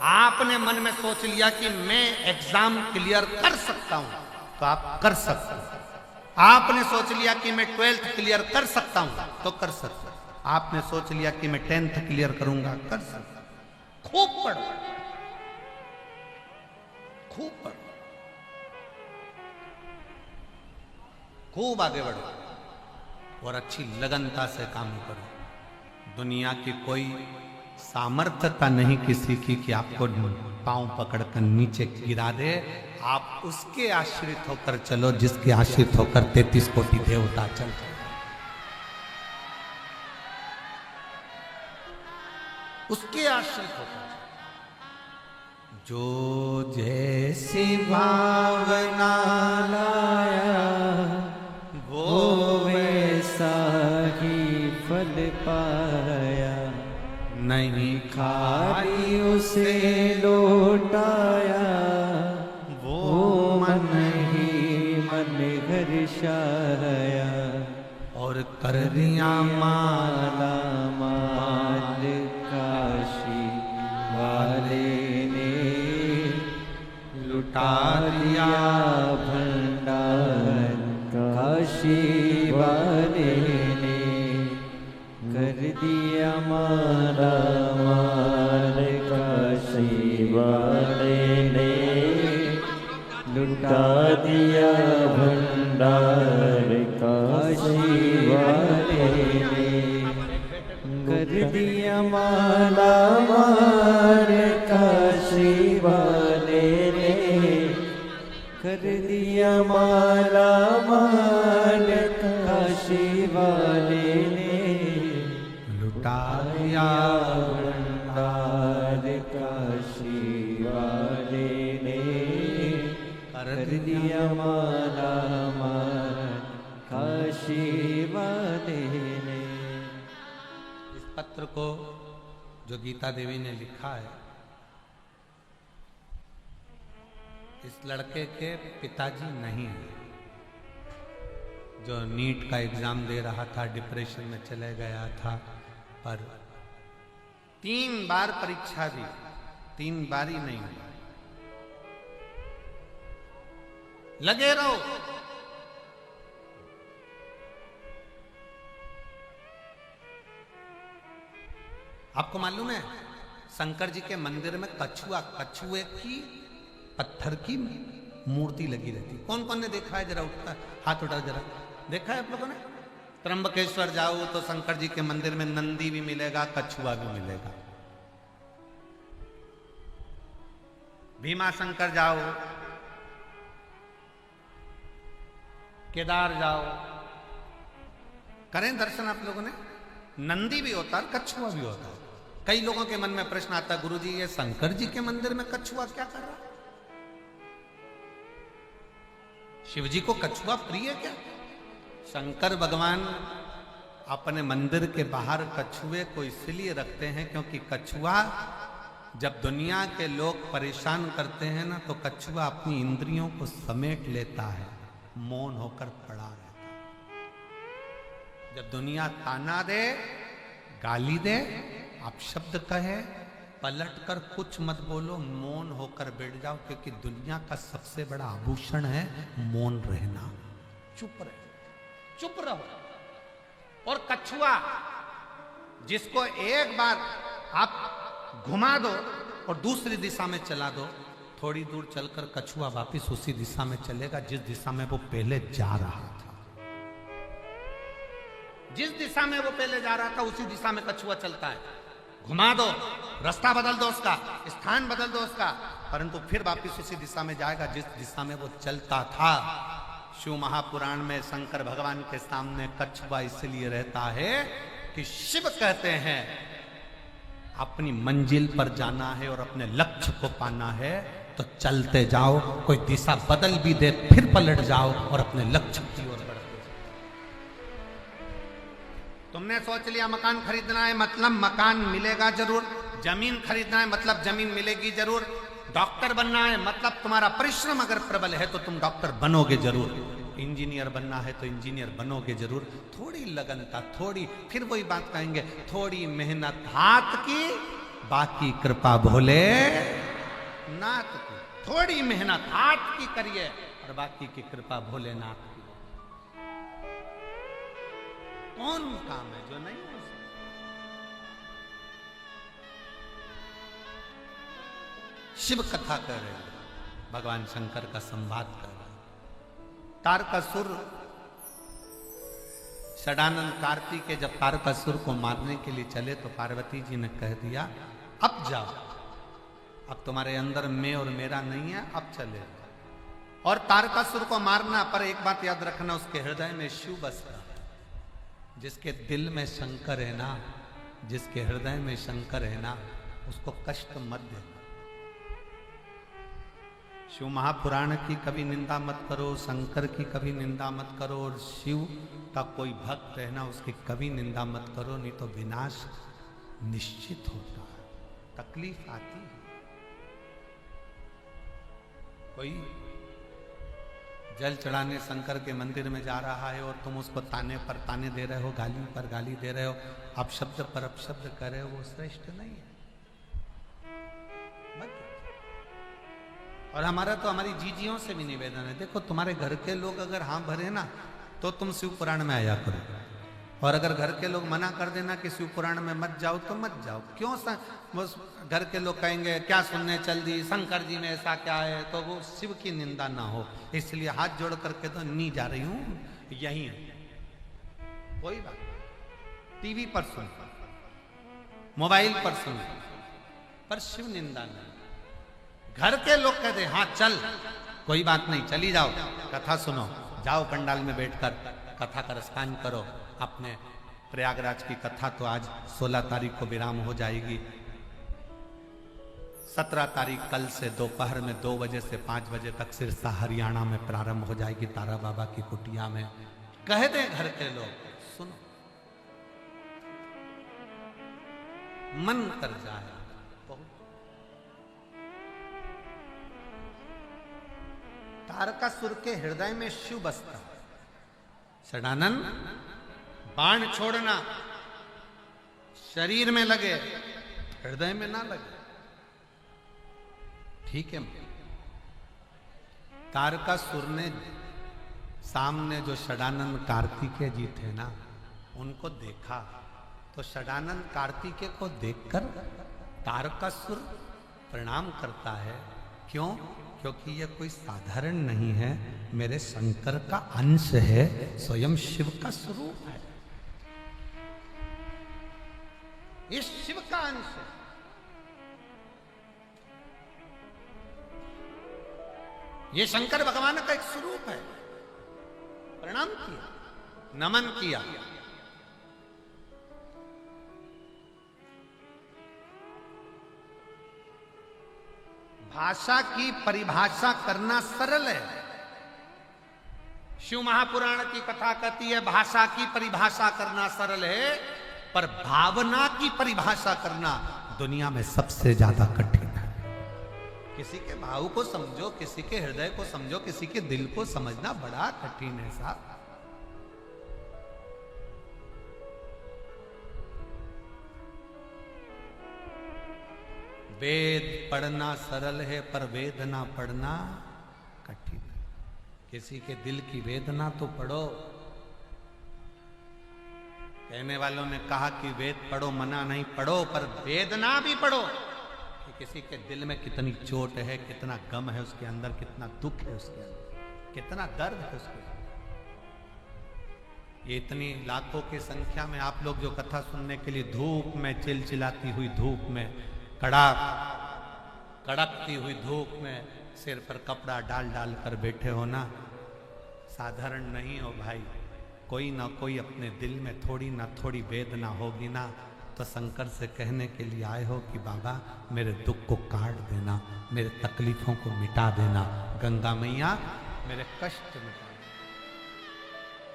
आपने मन में सोच लिया कि मैं एग्जाम क्लियर कर सकता हूं, तो आप कर सकते हैं। आपने सोच लिया कि मैं 12th क्लियर कर सकता हूं, तो कर सकते हैं। आपने सोच लिया कि मैं 10th क्लियर करूंगा, कर सकते हैं। खूब पढ़ो, खूब पढ़ो, खूब आगे बढ़ो और अच्छी लगनता से काम करो। दुनिया की कोई सामर्थ्यता नहीं किसी की कि आपको पांव पकड़कर नीचे गिरा दे। आप उसके आश्रित होकर चलो जिसके आश्रित होकर 33 कोटि देवता चल रहे। उसके आश्रित होकर जो जैसी भावना लाया वो वैसा ही फल पाया। नहीं खाली उसे लौटाया, वो मन ही मन हर्षाया। और कर दिया माला माल काशी वाले ने, लुटा दिया भंडार काशी वाले ने। कर दिया माला माल काशी वाले ने, लुटा दिया भंडार काशी वाले ने। कर दिया माला माल काशी वाले ने, कर दिया माला माल काशी वाले ने। लुटा दिया भंडार काशी वाले ने, कर दिया माला माल काशी वाले ने। इस पत्र को जो गीता देवी ने लिखा है, इस लड़के के पिताजी नहीं है। जो नीट का एग्जाम दे रहा था, डिप्रेशन में चले गया था, पर 3 बार परीक्षा दी, 3 बार ही नहीं हुआ। लगे रहो। आपको मालूम है शंकर जी के मंदिर में कछुए की पत्थर की मूर्ति लगी रहती। कौन कौन ने देखा है? जरा उठता हाथ उठा, जरा देखा है आप लोगों ने? त्र्यंबकेश्वर जाओ तो शंकर जी के मंदिर में नंदी भी मिलेगा, कछुआ भी मिलेगा। भीमा शंकर जाओ, केदार जाओ, करें दर्शन आप लोगों ने। नंदी भी होता है, कछुआ भी होता है। कई लोगों के मन में प्रश्न आता है, गुरुजी ये शंकर जी के मंदिर में कछुआ क्या कर रहा है? शिव जी को कछुआ प्रिय क्या? शंकर भगवान अपने मंदिर के बाहर कछुए को इसलिए रखते हैं क्योंकि कछुआ जब दुनिया के लोग परेशान करते हैं ना, तो कछुआ अपनी इंद्रियों को समेट लेता है, मौन होकर पड़ा रहता है। जब दुनिया ताना दे, गाली दे, अपशब्द कहे, पलट कर कुछ मत बोलो, मौन होकर बैठ जाओ, क्योंकि दुनिया का सबसे बड़ा आभूषण है मौन रहना। चुप रहो, चुप रहो। और कछुआ जिसको एक बार आप घुमा दो और दूसरी दिशा में चला दो, थोड़ी दूर चलकर कछुआ वापस उसी दिशा में चलेगा जिस दिशा में वो पहले जा रहा था। जिस दिशा में वो पहले जा रहा था उसी दिशा में कछुआ चलता है। घुमा दो, रास्ता बदल दो उसका, स्थान बदल दो उसका, परंतु फिर वापस उसी दिशा में जाएगा जिस दिशा में वो चलता था। शिव महापुराण में शंकर भगवान के सामने कछुआ इसलिए रहता है कि शिव कहते हैं अपनी मंजिल पर जाना है और अपने लक्ष्य को पाना है तो चलते जाओ, कोई दिशा बदल भी दे फिर पलट जाओ और अपने लक्ष्य की ओर बढ़ते जाओ। तुमने सोच लिया मकान खरीदना है मतलब मकान मिलेगा जरूर, जमीन खरीदना है मतलब जमीन मिलेगी जरूर, डॉक्टर बनना है मतलब तुम्हारा परिश्रम अगर प्रबल है तो तुम डॉक्टर बनोगे जरूर, इंजीनियर बनना है तो इंजीनियर बनोगे जरूर। थोड़ी लगनता, थोड़ी, फिर वही बात कहेंगे, थोड़ी मेहनत हाथ की, बाकी कृपा भोले नाथ की। थोड़ी मेहनत हाथ की करिए और बाकी की कृपा भोलेनाथ की। कौन काम है जो नहीं हो सकता? शिव कथा कर रहे हैं, भगवान शंकर का संवाद कर रहे हैं। तारकासुर, षडानंद कार्तिकेय जब तारकासुर को मारने के लिए चले तो पार्वती जी ने कह दिया अब जाओ, अब तुम्हारे अंदर मैं और मेरा नहीं है, अब चले। और तारकासुर को मारना, पर एक बात याद रखना, उसके हृदय में शिव बसता है। जिसके दिल में शंकर है ना, जिसके हृदय में शंकर है ना, उसको कष्ट मत देना। शिव महापुराण की कभी निंदा मत करो, शंकर की कभी निंदा मत करो, और शिव का कोई भक्त है ना उसकी कभी निंदा मत करो, नहीं तो विनाश निश्चित होता है, तकलीफ आती है। कोई जल चढ़ाने शंकर के मंदिर में जा रहा है और तुम उसको ताने पर ताने दे रहे हो, गाली पर गाली दे रहे हो, अपशब्द पर अपशब्द कर रहे हो, वो श्रेष्ठ नहीं है। और हमारा तो हमारी जीजियों से भी निवेदन है, देखो तुम्हारे घर के लोग अगर हाँ भरे ना तो तुम शिव पुराण में आया करो, और अगर घर के लोग मना कर देना कि शिव पुराण में मत जाओ तो मत जाओ। क्यों घर के लोग कहेंगे क्या सुनने चल दी, शंकर जी में ऐसा क्या है, तो वो शिव की निंदा ना हो, इसलिए हाथ जोड़ करके तो नहीं जा रही हूं, यही है। कोई बात, टीवी पर सुन, मोबाइल पर सुन, पर शिव निंदा नहीं। घर के लोग कहते हाँ चल, कोई बात नहीं, चली जाओ, कथा सुनो, जाओ पंडाल में बैठकर कथा का रसपान करो। अपने प्रयागराज की कथा तो आज 16 तारीख को विराम हो जाएगी, 17 तारीख कल से दोपहर में 2 बजे से 5 बजे तक सिरसा हरियाणा में प्रारंभ हो जाएगी, तारा बाबा की कुटिया में। कह दे घर के लोग, सुनो, मन कर जाए। तारकासुर के हृदय में शिव बसता। षडानंद, बाण छोड़ना शरीर में लगे, हृदय में ना लगे, ठीक है। तारकासुर ने सामने जो षडानंद कार्तिकेय जी थे ना, उनको देखा, तो षडानंद कार्तिकेय को देखकर तारकासुर प्रणाम करता है। क्यों? क्योंकि यह कोई साधारण नहीं है, मेरे शंकर का अंश है, स्वयं शिव का स्वरूप है, ये शिव का अंश है। ये शंकर भगवान का एक स्वरूप है। प्रणाम किया, नमन किया। भाषा की परिभाषा करना सरल है, शिव महापुराण की कथा कहती है भाषा की परिभाषा करना सरल है, पर भावना की परिभाषा करना दुनिया में सबसे ज्यादा कठिन है। किसी के भाव को समझो, किसी के हृदय को समझो, किसी के दिल को समझना बड़ा कठिन है साहब। वेद पढ़ना सरल है, पर वेदना पढ़ना कठिन है। किसी के दिल की वेदना तो पढ़ो। कहने वालों ने कहा कि वेद पढ़ो, मना नहीं, पढ़ो, पर वेदना भी पढ़ो कि किसी के दिल में कितनी चोट है, कितना गम है उसके अंदर, कितना दुख है उसके अंदर, कितना दर्द है उसके अंदर। ये इतनी लाखों की संख्या में आप लोग जो कथा सुनने के लिए धूप में चिलचिलाती हुई धूप में, कड़कती हुई धूप में सिर पर कपड़ा डाल डाल कर बैठे हो ना, साधारण नहीं हो भाई। कोई ना कोई अपने दिल में थोड़ी ना थोड़ी वेदना होगी ना, तो शंकर से कहने के लिए आए हो कि बाबा मेरे दुख को काट देना, मेरे तकलीफों को मिटा देना, गंगा मैया मेरे कष्ट मिटा देना।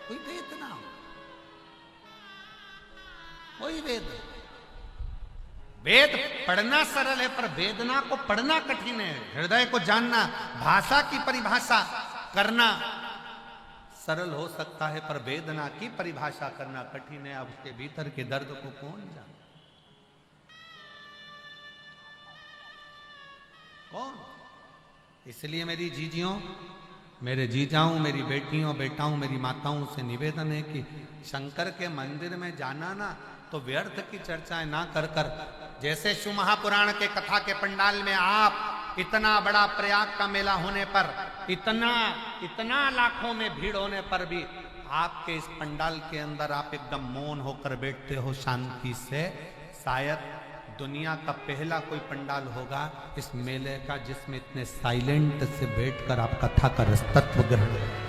कोई वेदना, कोई वेदना। वेद पढ़ना सरल है, पर वेदना को पढ़ना कठिन है। हृदय को जानना, भाषा की परिभाषा करना सरल हो सकता है, पर वेदना की परिभाषा करना कठिन है। अब उसके भीतर के दर्द को कौन जाने? कौन? इसलिए मेरी जीजियों, मेरे जीजाओं, मेरी बेटियों, बेटाओं, मेरी माताओं से निवेदन है कि शंकर के मंदिर में जाना ना तो व्यर्थ की चर्चाएं ना कर कर, जैसे शिव महापुराण के कथा के पंडाल में आप इतना बड़ा प्रयाग का मेला होने पर, इतना लाखों में भीड़ होने पर भी आपके इस पंडाल के अंदर आप एकदम मौन होकर बैठते हो शांति से। शायद दुनिया का पहला कोई पंडाल होगा इस मेले का जिसमें इतने साइलेंट से बैठकर आप कथा का रसतत्व ग्रहण करें।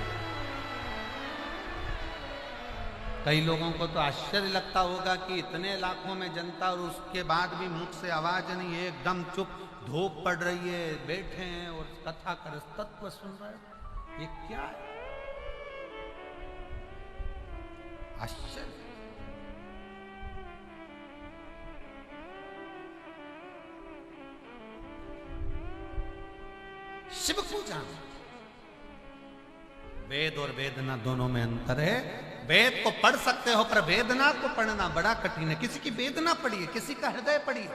कई लोगों को तो आश्चर्य लगता होगा कि इतने लाखों में जनता और उसके बाद भी मुख से आवाज नहीं है, एकदम चुप, धूप पड़ रही है, बैठे हैं और कथा का तत्व सुन रहे हैं। ये क्या है? आश्चर्य। शिव पूजा, वेद और वेदना दोनों में अंतर है। वेद को पढ़ सकते हो, पर वेदना को पढ़ना बड़ा कठिन है। किसी की वेदना पढ़िए, किसी का हृदय पढ़िए।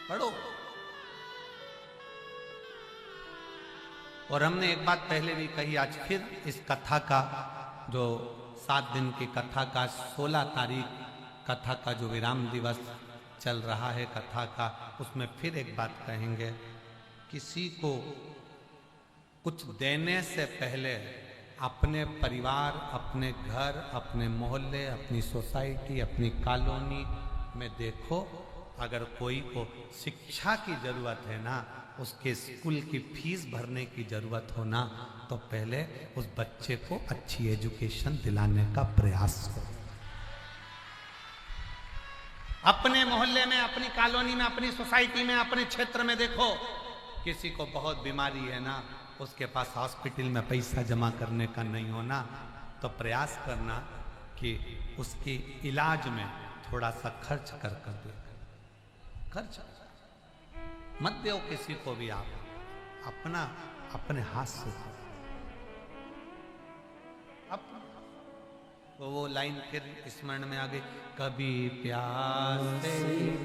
पढ़ो। और हमने एक बात पहले भी कही, आज फिर इस कथा का जो 7 दिन की कथा का 16 तारीख कथा का जो विराम दिवस चल रहा है कथा का, उसमें फिर एक बात कहेंगे। किसी को कुछ देने से पहले अपने परिवार, अपने घर, अपने मोहल्ले, अपनी सोसाइटी, अपनी कॉलोनी में देखो। अगर कोई को शिक्षा की जरूरत है ना, उसके स्कूल की फीस भरने की जरूरत हो ना, तो पहले उस बच्चे को अच्छी एजुकेशन दिलाने का प्रयास करो। अपने मोहल्ले में, अपनी कॉलोनी में, अपनी सोसाइटी में, अपने क्षेत्र में देखो, किसी को बहुत बीमारी है ना, उसके पास हॉस्पिटल में पैसा जमा करने का नहीं होना, तो प्रयास करना कि उसकी इलाज में थोड़ा सा खर्च कर दे। खर्च मत दो किसी को भी, आप अपने हाथ से वो लाइन फिर स्मरण में आ गई। कभी प्यासे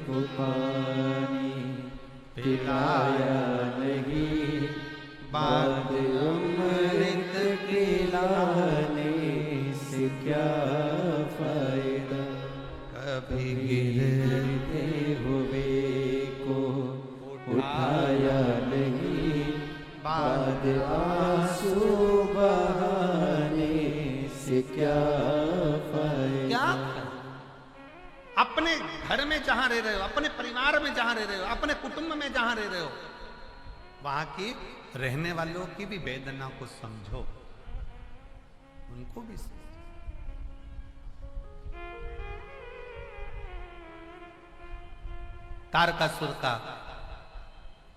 को पानी पिलाया नहीं, बात अमृत पिलाने से क्या फायदा। कभी गिरते हुए को उठाया नहीं, बाद आंसू बहाने से क्या फायदा। अपने घर में जहां रह रहे हो, अपने परिवार में जहां रह रहे हो, अपने कुटुंब में जहां रह रहे हो, वहां की रहने वालों की भी वेदना को समझो, उनको भी समझो। तारकासुर का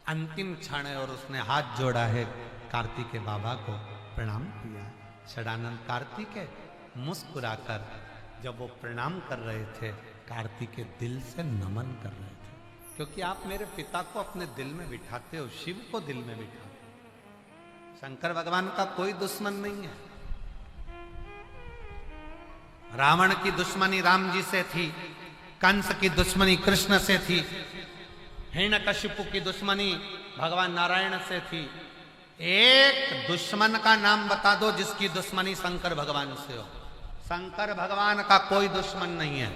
अंतिम क्षण है और उसने हाथ जोड़ा है, कार्तिकेय बाबा को प्रणाम किया। षडानंद कार्तिकेय मुस्कुराकर जब वो प्रणाम कर रहे थे, कार्तिकेय दिल से नमन कर रहे थे, क्योंकि आप मेरे पिता को अपने दिल में बिठाते हो, शिव को दिल में बिठाते हो। शंकर भगवान का कोई दुश्मन नहीं है। रावण की दुश्मनी राम जी से थी, कंस की दुश्मनी कृष्ण से थी, हिरण्यकशिपु की दुश्मनी भगवान नारायण से थी। एक दुश्मन का नाम बता दो जिसकी दुश्मनी शंकर भगवान से हो। शंकर भगवान का कोई दुश्मन नहीं है।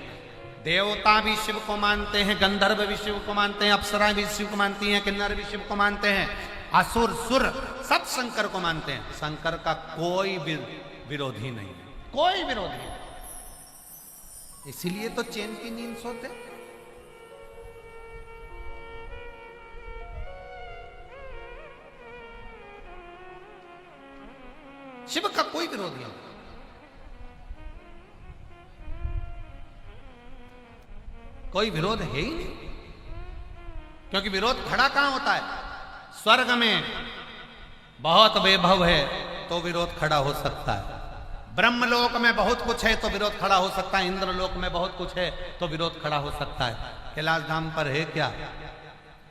देवता भी शिव को मानते हैं, गंधर्व भी शिव को मानते हैं, अप्सरा भी शिव को मानती हैं, किन्नर भी शिव को मानते हैं, असुर सुर सब शंकर को मानते हैं। शंकर का कोई विरोधी नहीं है, कोई विरोधी नहीं। इसीलिए तो चैन की नींद सोते। शिव का कोई विरोधी नहीं, कोई विरोध है ही नहीं, क्योंकि विरोध खड़ा कहां होता है? स्वर्ग में बहुत वैभव है तो विरोध खड़ा हो सकता है, ब्रह्मलोक में बहुत कुछ है तो विरोध खड़ा हो सकता है, इंद्रलोक में बहुत कुछ है तो विरोध खड़ा हो सकता है। कैलाश धाम पर है क्या?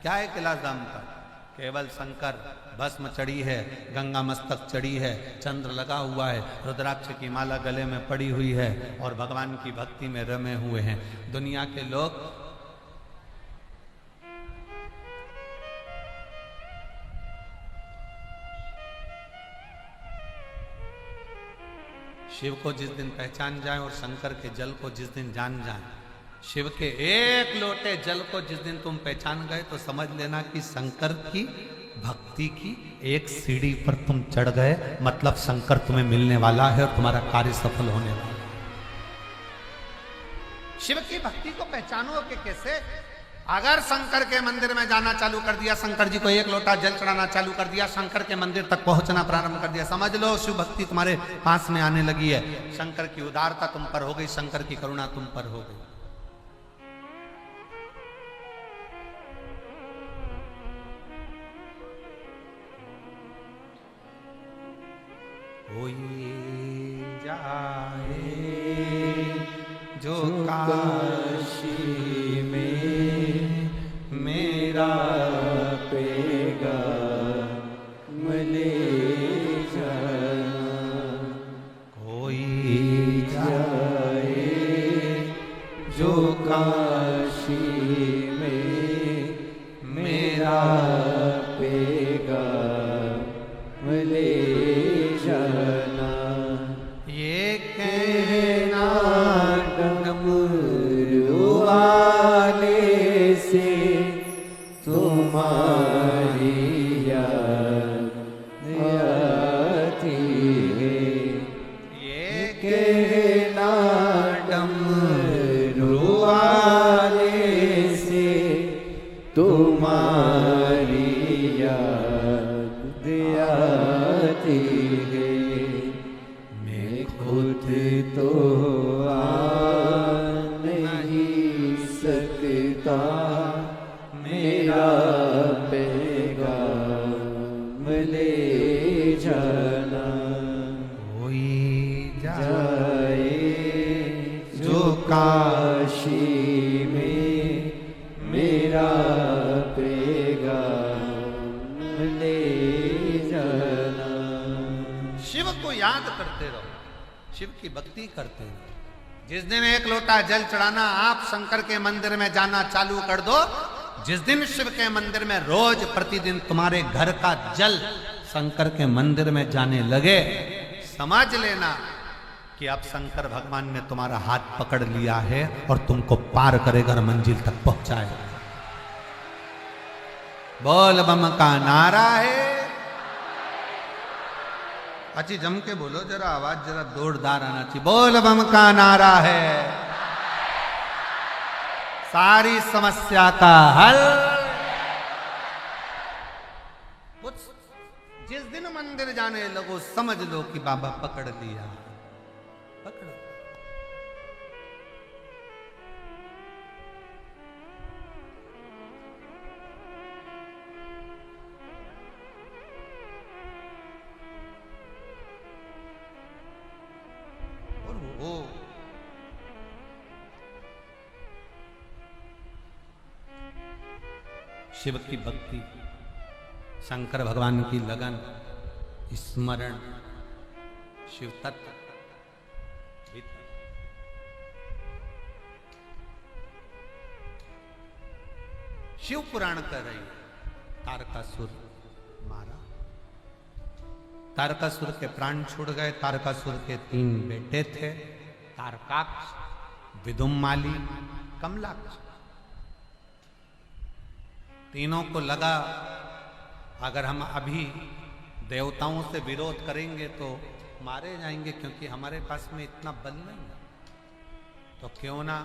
क्या है कैलाश धाम पर? केवल शंकर, भस्म चढ़ी है, गंगा मस्तक चढ़ी है, चंद्र लगा हुआ है, रुद्राक्ष की माला गले में पड़ी हुई है और भगवान की भक्ति में रमे हुए हैं। दुनिया के लोग शिव को जिस दिन पहचान जाए और शंकर के जल को जिस दिन जान जाए, शिव के एक लोटे जल को जिस दिन तुम पहचान गए तो समझ लेना कि शंकर की भक्ति की एक सीढ़ी पर तुम चढ़ गए, मतलब शंकर तुम्हें मिलने वाला है और तुम्हारा कार्य सफल होने वाला है। शिव की भक्ति को पहचानो कि कैसे? अगर शंकर के मंदिर में जाना चालू कर दिया, शंकर जी को एक लोटा जल चढ़ाना चालू कर दिया, शंकर के मंदिर तक पहुंचना प्रारंभ कर दिया, समझ लो शिव भक्ति तुम्हारे पास में आने लगी है। शंकर की उदारता तुम पर हो गई, शंकर की करुणा तुम पर हो गई। कोई जाए जो काशी में मेरा पेगा मले जाना, कोई जाए जो काशी में मेरा पेगा मले जाना, ये कहना डमरू वाले से तुम्हारी याद आती है, ये कहना डमरू वाले से तुम्हारी याद आती है। मैं खुद तो आ नहीं सकता, मेरा पैगाम ले जाना, कोई जाए जो काशी में मेरा पैगाम ले जाना। शिव को याद करते रहो, शिव की भक्ति करते रहो। जिस दिन एक लोटा जल चढ़ाना आप शंकर के मंदिर में जाना चालू कर दो, जिस दिन शिव के मंदिर में रोज प्रतिदिन तुम्हारे घर का जल शंकर के मंदिर में जाने लगे, समझ लेना कि अब शंकर भगवान ने तुम्हारा हाथ पकड़ लिया है और तुमको पार करेगा और मंजिल तक पहुंचाएगा। बोल बम का नारा है। अच्छी जम के बोलो जरा, आवाज जरा जोरदार आना चाहिए। बोल बम का नारा है, सारी समस्या का हल। जिस दिन मंदिर जाने लगो समझ लो कि बाबा पकड़ लिया, पकड़ो। हो। शिव की भक्ति, शंकर भगवान की लगन, स्मरण, शिव तत्व, शिव पुराण कर रही तारकासुर मारा। तारकासुर के प्राण छूट गए। तारकासुर के 3 बेटे थे, तारकाक्ष, विदुम्माली, कमलाक्ष। तीनों को लगा अगर हम अभी देवताओं से विरोध करेंगे तो मारे जाएंगे, क्योंकि हमारे पास में इतना बल नहीं है, तो क्यों ना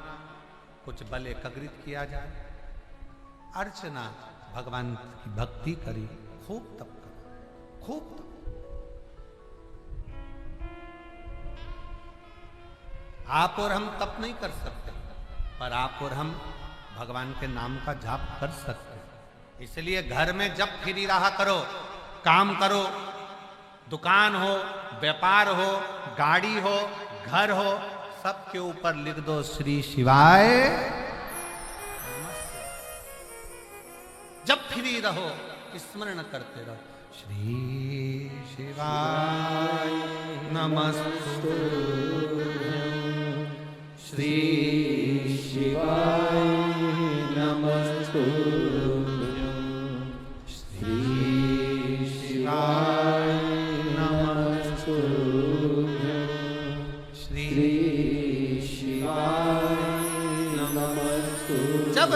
कुछ बल एकत्रित किया जाए। अर्चना, भगवान की भक्ति करी, खूब तप करो, खूब तप। आप और हम तप नहीं कर सकते, पर आप और हम भगवान के नाम का जाप कर सकते हैं। इसलिए घर में जब फिरी रहा करो, काम करो, दुकान हो, व्यापार हो, गाड़ी हो, घर हो, सबके ऊपर लिख दो श्री शिवाय। जब फ्री रहो स्मरण करते रहो, श्री शिवाय नमस्तुभ्यं, श्री शिवाय नमस्तुभ्यं, श्री शिवाय नमस्तुभ्यं, श्री शिवाय नमस्तुभ्यं। जब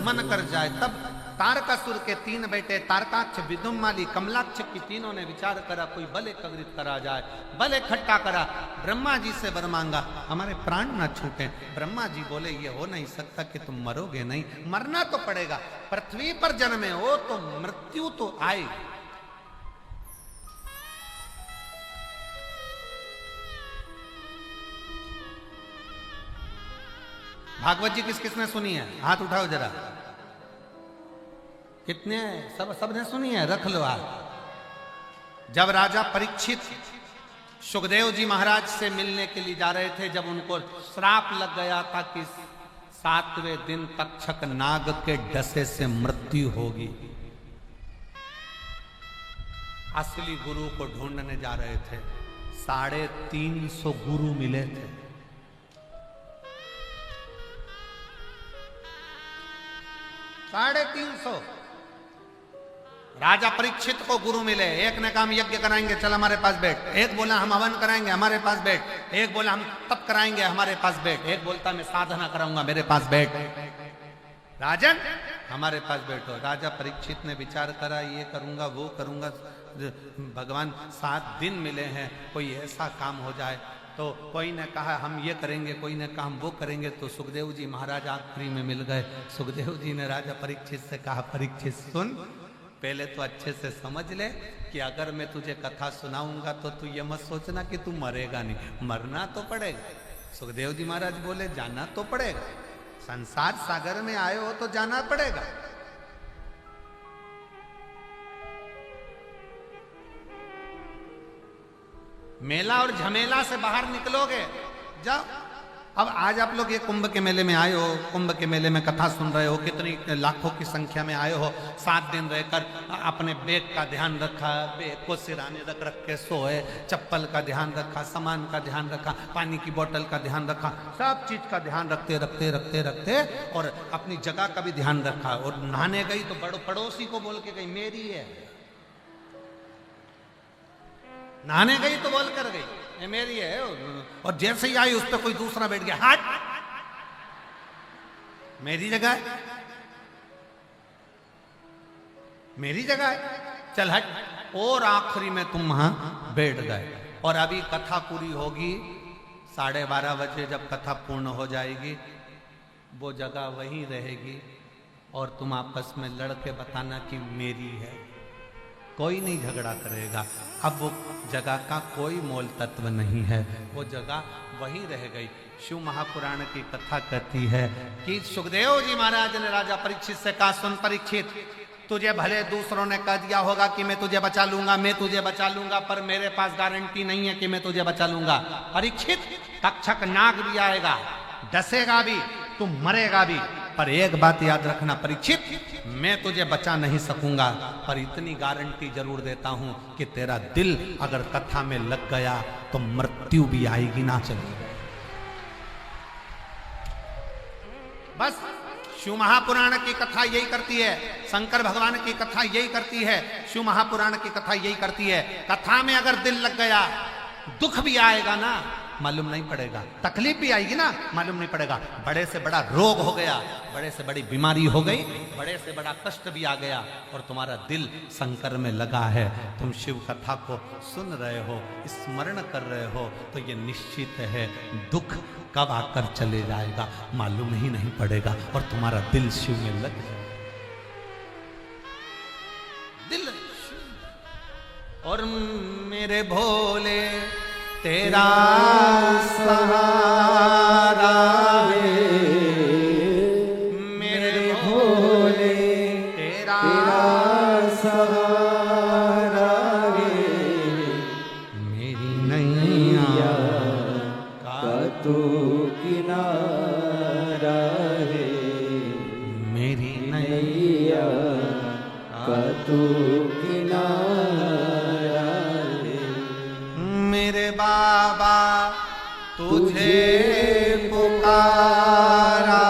मन कर जाए तब तारकासुर के 3 बेटे तारकाक्ष, विदुम्माली, कमलाक्ष की तीनों ने विचार करा कोई बल एकत्रित करा जाए। बल इकट्ठा करा, ब्रह्मा जी से वर मांगा हमारे प्राण ना छूटे। ब्रह्मा जी बोले ये हो नहीं सकता कि तुम मरोगे नहीं, मरना तो पड़ेगा। पृथ्वी पर जन्मे हो तो मृत्यु तो आए। भागवत जी किस किसने सुनी है? हाथ उठाओ जरा। कितने? सबने सुनी है? रख लो हाथ। जब राजा परीक्षित सुखदेव जी महाराज से मिलने के लिए जा रहे थे, जब उनको श्राप लग गया था कि 7वें दिन तक्षक नाग के डसे से मृत्यु होगी, असली गुरु को ढूंढने जा रहे थे। 350 गुरु मिले थे। साढ़े 350 राजा परीक्षित को गुरु मिले। एक ने कहा हम यज्ञ कराएंगे, चल हमारे पास बैठ। एक बोला हम हवन कराएंगे, हमारे पास बैठ। एक बोला हम तप कराएंगे, हमारे पास बैठ। एक बोलता मैं साधना कराऊंगा, मेरे पास बैठ। राजन हमारे पास बैठो। राजा परीक्षित ने विचार करा, ये करूंगा वो करूंगा, भगवान 7 दिन मिले हैं, कोई ऐसा काम हो जाए। तो कोई ने कहा हम ये करेंगे, कोई ने कहा हम वो करेंगे। तो सुखदेव जी महाराज आखिरी में मिल गए। सुखदेव जी ने राजा परीक्षित से कहा परीक्षित सुन, पहले तो अच्छे से समझ ले कि अगर मैं तुझे कथा सुनाऊंगा तो तू ये मत सोचना कि तू मरेगा नहीं, मरना तो पड़ेगा। सुखदेव जी महाराज बोले जाना तो पड़ेगा, संसार सागर में आए हो तो जाना पड़ेगा। मेला और झमेला से बाहर निकलोगे जाओ। अब आज आप लोग ये कुंभ के मेले में आए हो, कुंभ के मेले में कथा सुन रहे हो, कितनी लाखों की संख्या में आए हो। 7 दिन रहकर अपने बैग का ध्यान रखा, बैग को सिराने रख रख के सोए, चप्पल का ध्यान रखा, सामान का ध्यान रखा, पानी की बोतल का ध्यान रखा, सब चीज का ध्यान रखते रखते रखते रखते और अपनी जगह का भी ध्यान रखा। और नहाने गई तो बड़ो पड़ोसी को बोल के गई मेरी है, नहाने गई तो बोल कर गई ये मेरी है। और जैसे ही आई उस पर कोई दूसरा बैठ गया, हट मेरी जगह है, मेरी जगह है, चल हट। और आखिरी में तुम वहां बैठ गए। और अभी कथा पूरी होगी 12:30 बजे, जब कथा पूर्ण हो जाएगी वो जगह वहीं रहेगी और तुम आपस में लड़के बताना कि मेरी है। कोई नहीं झगड़ा करेगा। अब वो जगह का कोई मोल तत्व नहीं है, वो जगह वहीं रह गई। शिव महापुराण की कथा कहती है कि सुखदेव जी महाराज ने राजा परीक्षित से कहा सुन परीक्षित, तुझे भले दूसरों ने कह दिया होगा कि मैं तुझे बचा लूंगा, मैं तुझे बचा लूंगा, पर मेरे पास गारंटी नहीं है कि मैं तुझे बचा लूंगा। परीक्षित, तक्षक नाग भी आएगा, डसेगा भी, तू मरेगा भी, पर एक बात याद रखना परीक्षित, मैं तुझे बचा नहीं सकूंगा, पर इतनी गारंटी जरूर देता हूं कि तेरा दिल अगर कथा में लग गया तो मृत्यु भी आएगी ना चलेगी। बस शिव महापुराण की कथा यही करती है, शंकर भगवान की कथा यही करती है, शिव महापुराण की कथा यही करती है। कथा में अगर दिल लग गया, दुख भी आएगा ना मालूम नहीं पड़ेगा, तकलीफ भी आएगी ना मालूम नहीं पड़ेगा, बड़े से बड़ा रोग हो गया, बड़े से बड़ी बीमारी हो गई, बड़े से बड़ा कष्ट भी आ गया और तुम्हारा दिल शंकर में लगा है, तुम शिव कथा को सुन रहे हो, स्मरण कर रहे हो, तो ये निश्चित है दुख कब आकर चले जाएगा मालूम ही नहीं पड़ेगा और तुम्हारा दिल शिव में लग जाएगा। दिल और मेरे भोले तेरा सहारा है, मेरे भोले तेरा सहारा है, मेरी नैया का तू किनारा है, मेरी नैया का तू किनारा है, मेरे बाबा तुझे पुकारा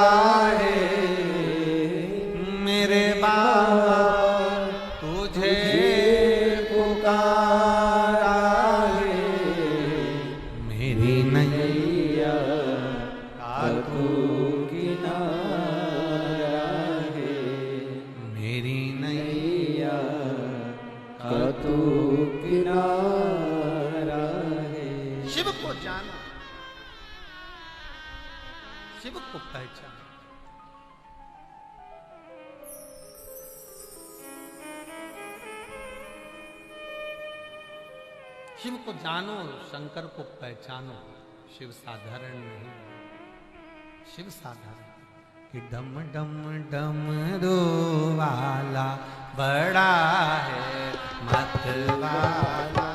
है, मेरे बाबा तुझे पुकारा है, मेरी नैया का तू किनारा है, मेरी नैया का तू किनारा है। शिव को जानो, शिव को पहचानो। शिव को जानो, शंकर को पहचानो। शिव साधारण नहीं, शिव साधारण कि डम डम डमरू वाला बड़ा है मत वाला,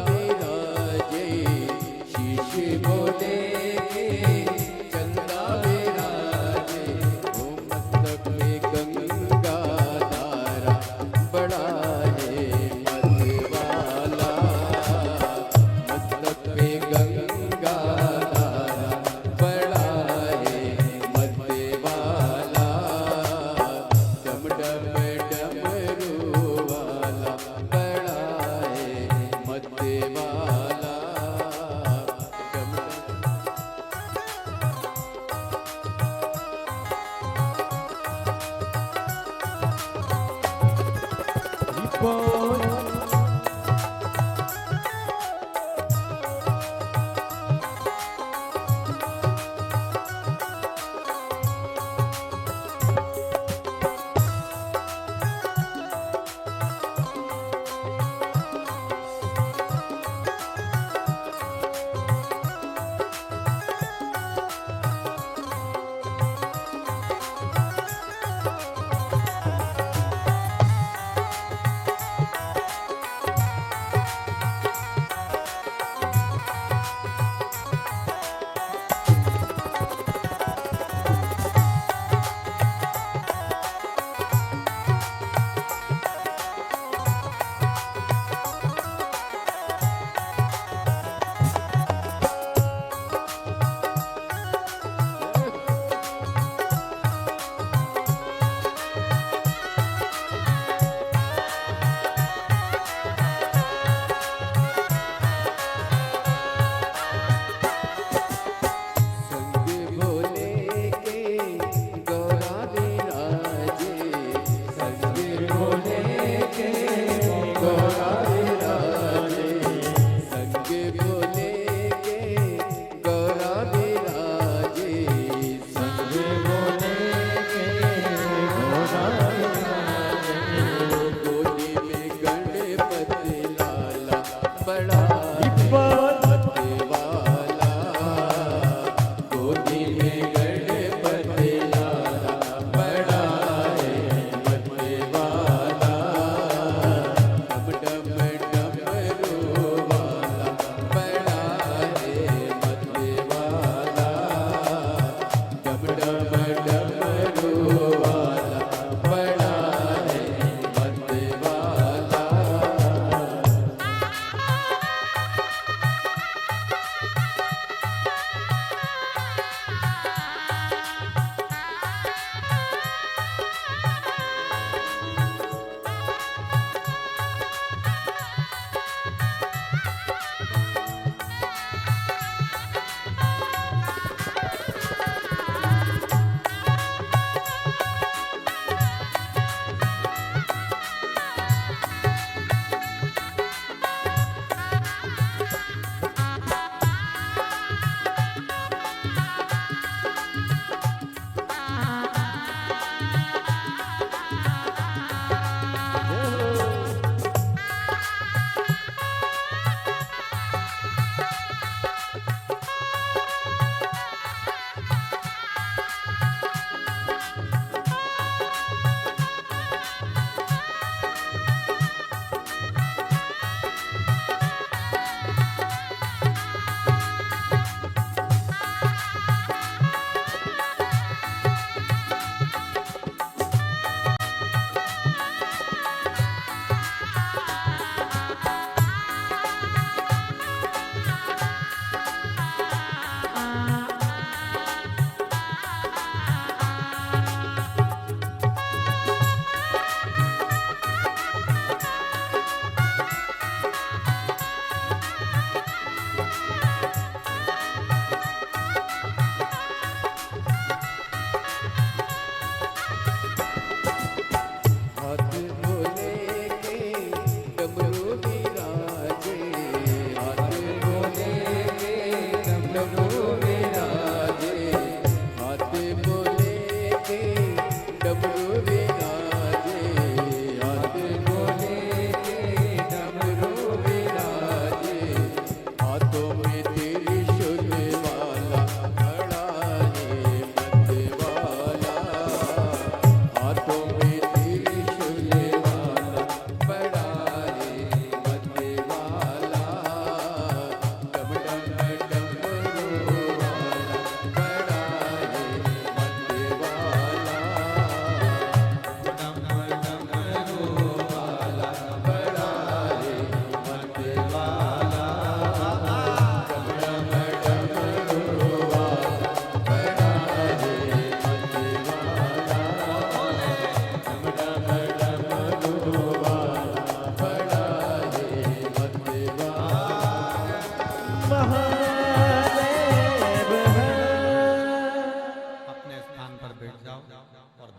विराजे शीश बोले के चंदा विराजे ओ मस्तक में गंगा धारा बड़ा है मत वाला मस्तक में गंगा धारा बड़ा है मत वाला डम डम डमरू वाला बड़ा है मत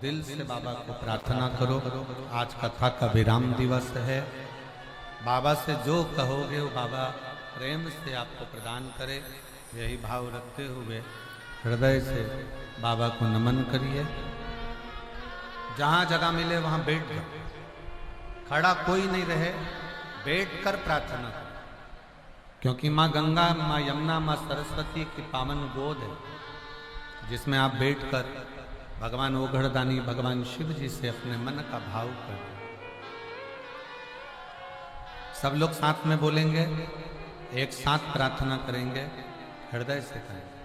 दिल से बाबा को प्रार्थना करो। आज कथा का विराम दिवस है। बाबा से जो कहोगे वो बाबा प्रेम से आपको प्रदान करे। यही भाव रखते हुए हृदय से बाबा को नमन करिए। जहाँ जगह मिले वहाँ बैठ जाओ, खड़ा कोई नहीं रहे, बैठकर प्रार्थना करो। क्योंकि माँ गंगा, माँ यमुना, माँ सरस्वती की पावन गोद है, जिसमें आप बैठकर भगवान ओघड़दानी भगवान शिव जी से अपने मन का भाव करें। सब लोग साथ में बोलेंगे, एक साथ प्रार्थना करेंगे, हृदय से करेंगे।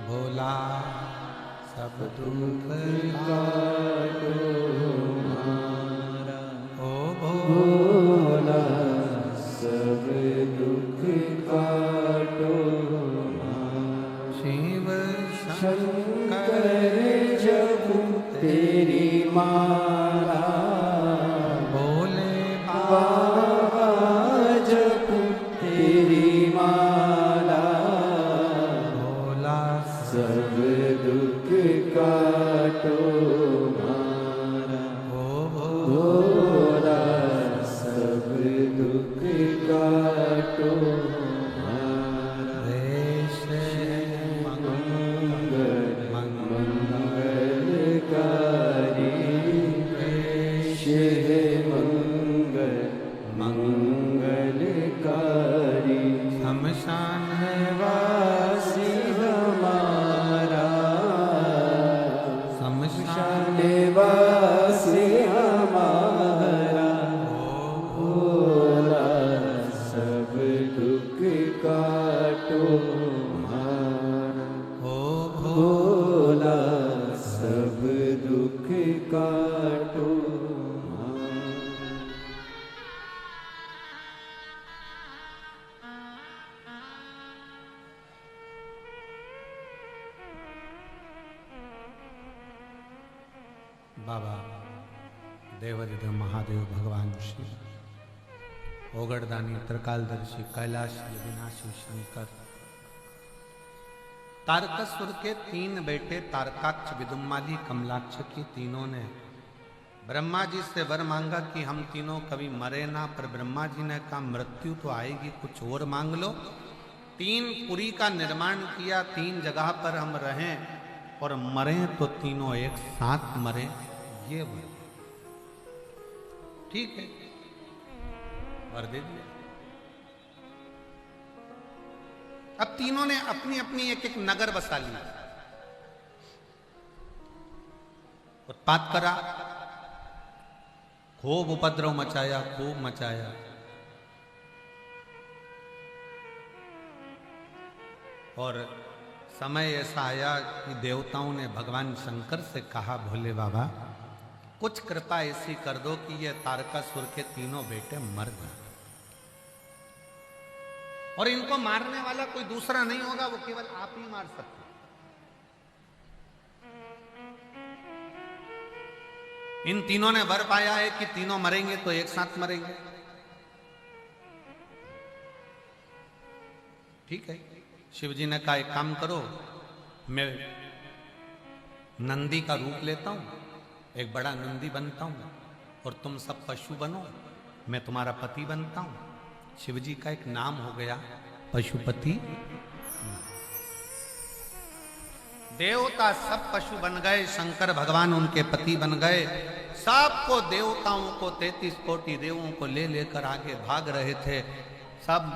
भोला सब दुख काटो हमारा, ओ भोला सब दुख काटो हमारा। शिव शंकर जप तेरी माला, भोले बाबा जप तेरी माला, भोला सब दुख काटो हमारा, ओ भोला सब दुख काटो हमारा। देश मंगल मंगलकारी, देश मंगल मंगलकारी। शमशान वासी हमारा, शमशान वासी हमारा, भोला सब दुख काटो हमारा, ओ भोला सब दुख काटो हमारा। बाबा देवरिद्ध महादेव भगवान शिव, ओगड़दानी त्रिकालदर्शी कैलाश विनाशी शंकर, तारकासुर के 3 बेटे तारकाक्ष, विदुम्माली, कमलाक्ष की तीनों ने ब्रह्मा जी से वर मांगा कि हम तीनों कभी मरे ना, पर ब्रह्मा जी ने कहा मृत्यु तो आएगी, कुछ और मांग लो। 3 पुरी का निर्माण किया, 3 जगह पर हम रहें और मरें तो तीनों एक साथ मरें, ये वर ठीक है, वर दे दिया। अब तीनों ने अपनी अपनी एक एक नगर बसा लिया, उत्पात करा, खूब उपद्रव मचाया, खूब मचाया। और समय ऐसा आया कि देवताओं ने भगवान शंकर से कहा, भोले बाबा कुछ कृपा ऐसी कर दो कि ये तारकासुर के तीनों बेटे मर जाए, और इनको मारने वाला कोई दूसरा नहीं होगा, वो केवल आप ही मार सकते। इन तीनों ने वर पाया है कि तीनों मरेंगे तो एक साथ मरेंगे, ठीक है। शिव जी ने कहा एक काम करो, मैं नंदी का रूप लेता हूं, एक बड़ा नंदी बनता हूं, और तुम सब पशु बनो, मैं तुम्हारा पति बनता हूं। शिव जी का एक नाम हो गया पशुपति। देवता सब पशु बन गए, शंकर भगवान उनके पति बन गए। सबको देवताओं को 33 कोटि देवों को ले लेकर आगे भाग रहे थे। सब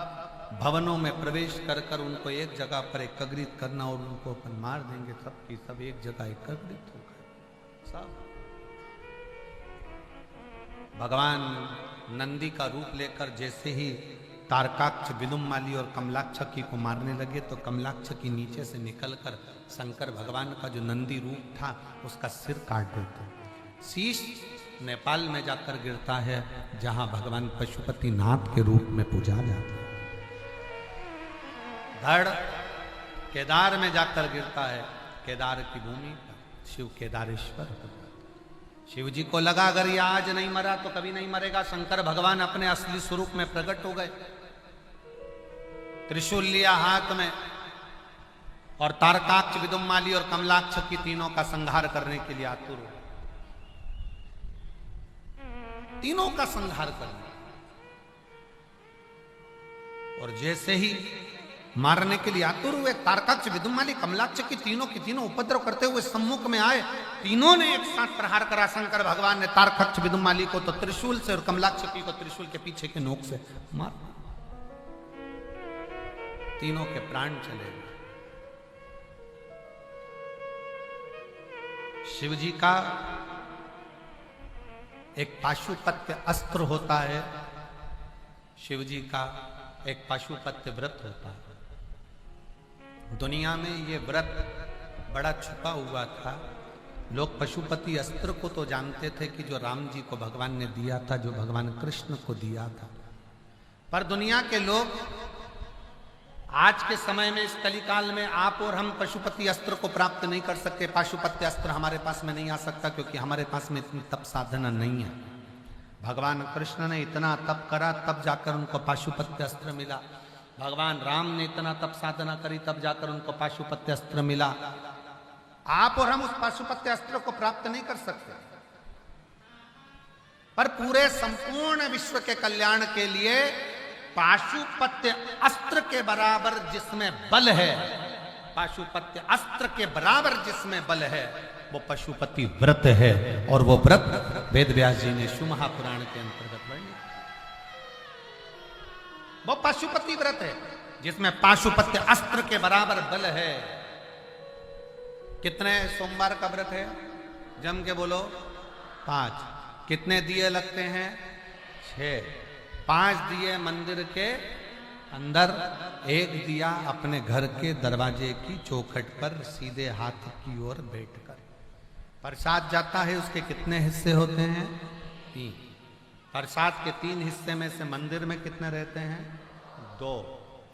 भवनों में प्रवेश कर कर उनको एक जगह पर एकत्रित करना और उनको अपन मार देंगे। सबकी सब एक जगह एकत्रित हो गए। सब भगवान नंदी का रूप लेकर जैसे ही तारकाक्ष, विदुमाली और कमलाक्षकी को मारने लगे तो कमलाक्षकी नीचे से निकलकर शंकर भगवान का जो नंदी रूप था उसका सिर काट देते। शीश नेपाल में जाकर गिरता है जहां भगवान पशुपति नाथ के रूप में पूजा जाता है। धड़ केदार में जाकर गिरता है, केदार की भूमि पर शिव केदारेश्वर होता है। शिव जी को लगा अगर ये आज नहीं मरा तो कभी नहीं मरेगा। शंकर भगवान अपने असली स्वरूप में प्रकट हो गए, त्रिशूल लिया हाथ में और तारकाक्ष, विदुमाली और कमलाक्ष की तीनों का संहार करने के लिए आतुर हो। तीनों का संहार करने और जैसे ही मारने के लिए आतुर हुए, तारकाक्ष, विदुमाली, कमलाक्ष की तीनों उपद्रव करते हुए सम्मुख में आए। तीनों ने एक साथ प्रहार करा। शंकर भगवान ने तारकाक्ष, विदुमाली को तो त्रिशूल से और कमलाक्षकी को त्रिशूल के पीछे के नोक से मार। तीनों के प्राण चले गए। शिव जी का एक पाशुपत्य अस्त्र होता है, शिव जी का एक पाशुपत्य व्रत होता है। दुनिया में ये व्रत बड़ा छुपा हुआ था। लोग पशुपति अस्त्र को तो जानते थे कि जो राम जी को भगवान ने दिया था, जो भगवान कृष्ण को दिया था, पर दुनिया के लोग आज के समय में इस कलिकाल में आप और हम पशुपति अस्त्र को प्राप्त नहीं कर सकते। पाशुपत्य अस्त्र हमारे पास में नहीं आ सकता क्योंकि हमारे पास में इतनी तप साधना नहीं है। भगवान कृष्ण ने इतना तप करा तब जाकर उनको पाशुपत्य अस्त्र मिला। भगवान राम ने इतना तप साधना करी तब जाकर उनको पाशुपत्य अस्त्र मिला। आप और हम उस पाशुपत्य अस्त्र को प्राप्त नहीं कर सकते, पर पूरे संपूर्ण विश्व के कल्याण के लिए पाशुपत्य अस्त्र के बराबर जिसमें बल है, पाशुपत्य अस्त्र के बराबर जिसमें बल है, वो पशुपति व्रत है। और वो व्रत वेद व्यास जी ने शिव महापुराण के अंतर्गत वर्णित। वो पशुपति व्रत है जिसमें पाशुपत्य अस्त्र के बराबर बल है। कितने सोमवार का व्रत है? जम के बोलो 5। कितने दिए लगते हैं? 6। 5 दिए मंदिर के अंदर, 1 दिया अपने घर के दरवाजे की चौखट पर सीधे हाथ की ओर बैठकर। प्रसाद जाता है, उसके कितने हिस्से होते हैं? 3। प्रसाद के 3 हिस्से में से मंदिर में कितने रहते हैं? 2।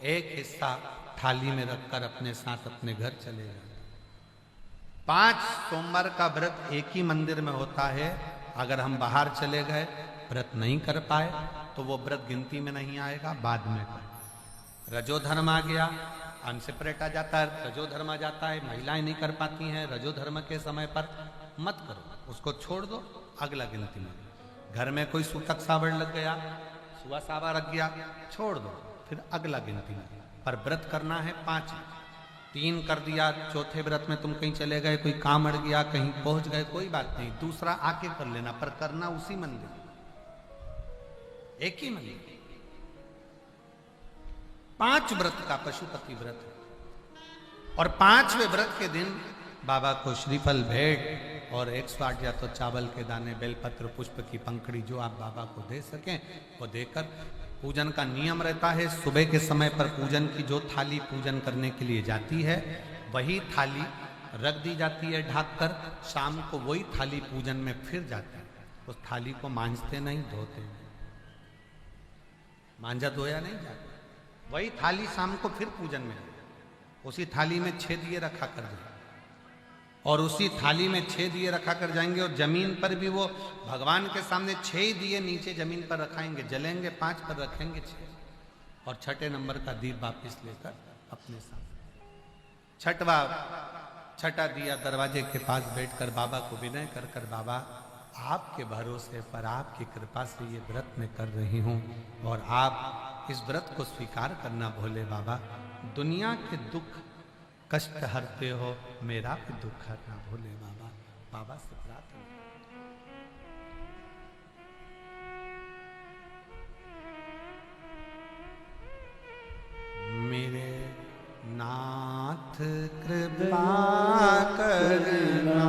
1 हिस्सा थाली में रखकर अपने साथ अपने घर चले जाते। 5 सोमवार का व्रत एक ही मंदिर में होता है। अगर हम बाहर चले गए, व्रत नहीं कर पाए, तो वो व्रत गिनती में नहीं आएगा, बाद में। रजोधर्म आ गया, अनसेपरेट आ जाता है, रजोधर्म आ जाता है, महिलाएं नहीं कर पाती हैं रजोधर्म के समय पर, मत करो, उसको छोड़ दो, अगला गिनती में। घर में कोई सूतक सावड़ लग गया, सुआ सावा रख गया, छोड़ दो, फिर अगला गिनती में। पर व्रत करना है 5। 3 कर दिया, चौथे व्रत में तुम कहीं चले गए, कोई काम अड़ गया, कहीं पहुंच गए, कोई बात नहीं, दूसरा आके कर लेना, पर करना उसी मंदिर, एक ही मंदिर। 5 व्रत का पशुपति व्रत है। और 5वें व्रत के दिन बाबा को श्रीफल भेंट और 108 या तो चावल के दाने, बेलपत्र, पुष्प की पंखड़ी जो आप बाबा को दे सकें वो देकर पूजन का नियम रहता है। सुबह के समय पर पूजन की जो थाली पूजन करने के लिए जाती है वही थाली रख दी जाती है ढककर। शाम को वही थाली पूजन में फिर जाती है। उस थाली को मांजते नहीं, धोते नहीं, मांजा धोया नहीं जाता। वही थाली शाम को फिर पूजन में, उसी थाली में 6 दिए रखा कर जाए और उसी थाली में 6 दिए रखा कर जाएंगे। और जमीन पर भी वो भगवान के सामने 6 दिए नीचे जमीन पर रखाएंगे, जलेंगे, 5 पर रखेंगे 6 और 6ठे नंबर का दीप वापिस लेकर अपने सामने 6ठा दिया दरवाजे के पास बैठकर बाबा को विनय कर बाबा आपके भरोसे पर, आपकी कृपा से ये व्रत मैं कर रही हूँ और आप इस व्रत को स्वीकार करना भोले बाबा। दुनिया के दुख कष्ट हरते हो, मेरा भी दुख हरना भोले बाबा। बाबा से प्रार्थना। मेरे नाथ कृपा करना,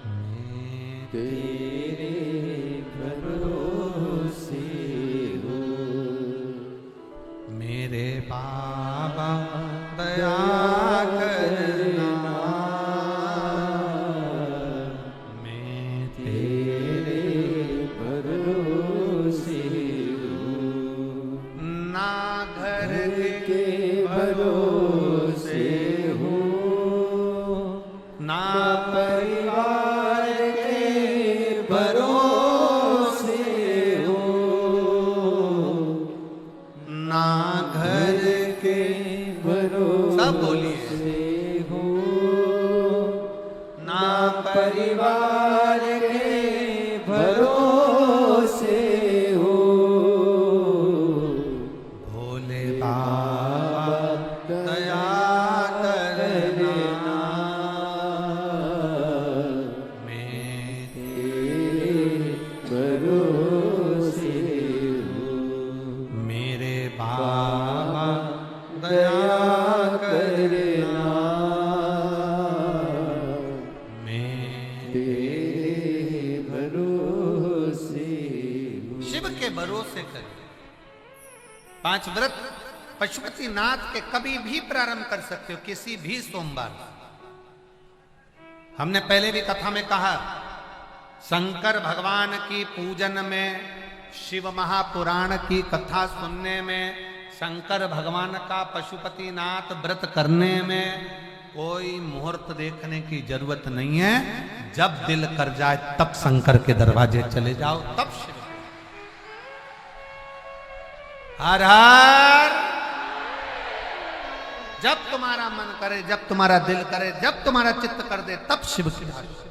मैं तेरे भरोसे हो। मेरे बाबा दया करना, मैं तेरे भरोसे हो। ना घर के भरोसे हो, ना परिवार के भरोसे हो। ना घर के भरोसे सब बोलिए। हो, ना परिवार के भरोसे हो। भोले बाबा दया करना, मैं तेरे भरोसे हो। मेरे बाबा दया करना, मैं तेरे भरोसे हो। शिव के भरोसे करें। 5 व्रत पशुपति नाथ के कभी भी प्रारंभ कर सकते हो, किसी भी सोमवार। हमने पहले भी कथा में कहा, शंकर भगवान की पूजन में, शिव महापुराण की कथा सुनने में, शंकर भगवान का पशुपति नाथ व्रत करने में कोई मुहूर्त देखने की जरूरत नहीं है। जब दिल कर जाए तब शंकर के दरवाजे चले जाओ, तब शिव। हर हर। जब तुम्हारा मन करे, जब तुम्हारा दिल करे, जब तुम्हारा चित्त कर दे, तब शिव की आरती।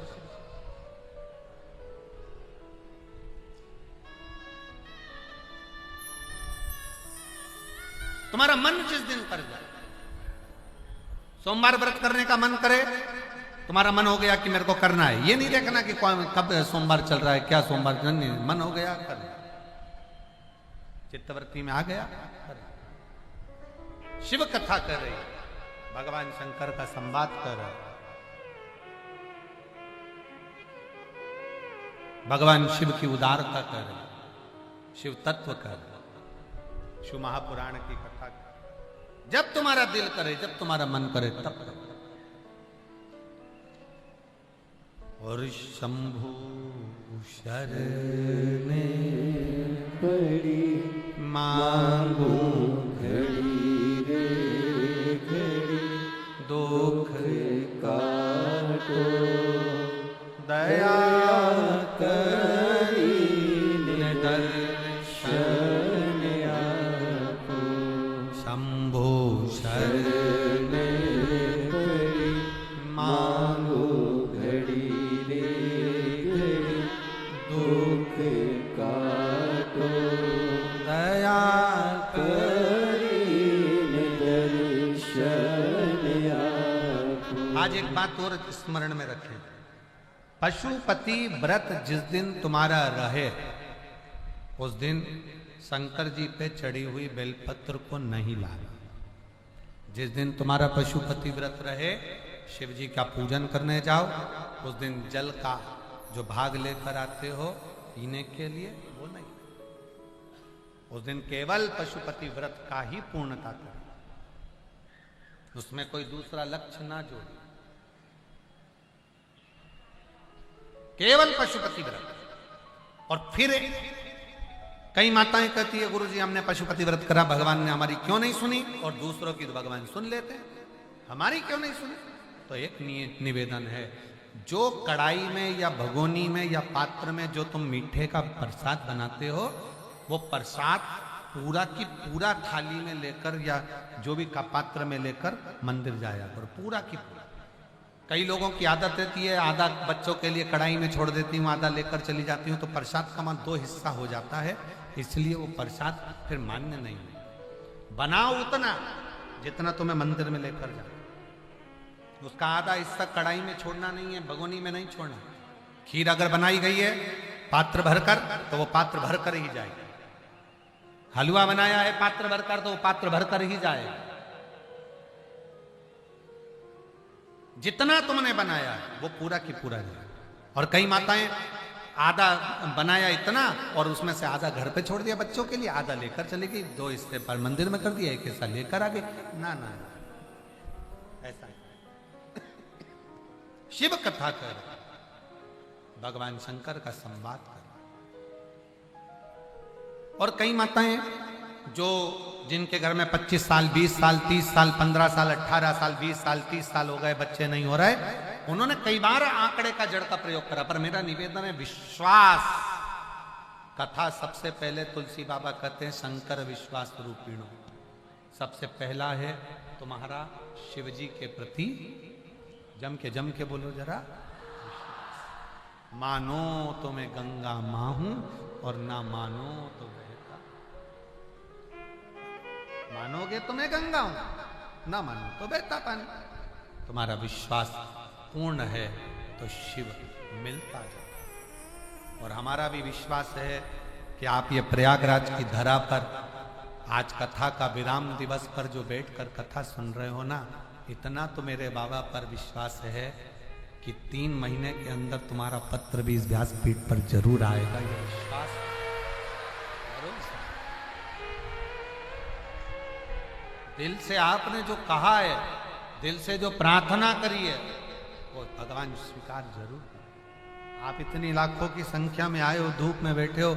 तुम्हारा मन जिस दिन कर जाए, सोमवार व्रत करने का मन करे, तुम्हारा मन हो गया कि मेरे को करना है, ये नहीं देखना कि कब सोमवार चल रहा है, क्या सोमवार, नहीं, मन हो गया कर, चित्तवृत्ति में आ गया कर। शिव कथा कर रही, भगवान शंकर का संवाद कर रहा, भगवान शिव की उदारता कर रही, शिव तत्व कर, शिव महापुराण की कथा कर। जब तुम्हारा दिल करे, जब तुम्हारा मन करे, तब करो। और शंभु शरणे पड़ी मांगू घड़ी रे घड़ी, दुख काटो दया करी दर्शन आपको। शंभु शरण शरणे पड़ी मांगू घड़ी रे घड़ी, दुख काटो दया आज एक बात और स्मरण में रखें, पशुपति व्रत जिस दिन तुम्हारा रहे, उस दिन शंकर जी पे चढ़ी हुई बेलपत्र को नहीं लाना। जिस दिन तुम्हारा पशुपति व्रत रहे, शिव जी का पूजन करने जाओ, उस दिन जल का जो भाग लेकर आते हो पीने के लिए, वो नहीं। उस दिन केवल पशुपति व्रत का ही पूर्णता करें, उसमें कोई दूसरा लक्ष्य ना जोड़े, केवल पशुपति व्रत। और फिर कई माताएं कहती है, गुरुजी हमने पशुपति व्रत करा, भगवान ने हमारी क्यों नहीं सुनी, और दूसरों की तो भगवान सुन लेते हैं, हमारी क्यों नहीं सुनी। तो एक निवेदन है, जो कढ़ाई में या भगोनी में या पात्र में जो तुम मीठे का प्रसाद बनाते हो, वो प्रसाद पूरा की पूरा थाली में लेकर या जो भी का पात्र में लेकर मंदिर जाया करो, पूरा की पूरा। कई लोगों की आदत रहती है, आधा बच्चों के लिए कढ़ाई में छोड़ देती हूँ, आधा लेकर चली जाती हूँ, तो प्रसाद का मान 2 हिस्सा हो जाता है, इसलिए वो प्रसाद फिर मान्य नहीं है। बनाओ उतना जितना तुम्हें मंदिर में लेकर जाओ। उसका आधा हिस्सा कढ़ाई में छोड़ना नहीं है, भगोनी में नहीं छोड़ना। खीर अगर बनाई गई है पात्र भरकर, तो वो पात्र भरकर ही जाएगा। हलवा बनाया है पात्र भरकर, तो वो पात्र भरकर ही जाएगा। जितना तुमने बनाया है वो पूरा की पूरा जाए। और कई माताएं आधा बनाया इतना और उसमें से आधा घर पे छोड़ दिया बच्चों के लिए, आधा लेकर चली गई, 2 हिस्से पर मंदिर में कर दिया, एक हिस्सा लेकर आ गई। ना ना, ऐसा है। शिव कथा कर, भगवान शंकर का संवाद कर। और कई माताएं जो जिनके घर में 25 साल 20 साल 30 साल 15 साल 18 साल 20 साल 30 साल हो गए, बच्चे नहीं हो रहे, उन्होंने कई बार आंकड़े का जड़ का प्रयोग करा। पर मेरा निवेदन है, विश्वास कथा सबसे पहले तुलसी बाबा कहते हैं शंकर विश्वास रूपिणो। सबसे पहला है तुम्हारा शिव जी के प्रति जम के बोलो जरा, मानो तो मैं गंगा मां हूं और ना मानो तो बहता। मानोगे तो मैं गंगा हूं, ना मानो तो बहता पानी। तुम्हारा विश्वास पूर्ण है तो शिव मिलता जाता। और हमारा भी विश्वास है कि आप ये प्रयागराज की धरा पर आज कथा का विराम दिवस पर जो बैठकर कथा सुन रहे हो ना, इतना तो मेरे बाबा पर विश्वास है कि 3 महीने के अंदर तुम्हारा पत्र भी इस व्यासपीठ पर जरूर आएगा। ये विश्वास दिल से आपने जो कहा है, दिल से जो प्रार्थना करी है, वो भगवान स्वीकार जरूर करें। आप इतनी लाखों की संख्या में आए हो, धूप में बैठे हो,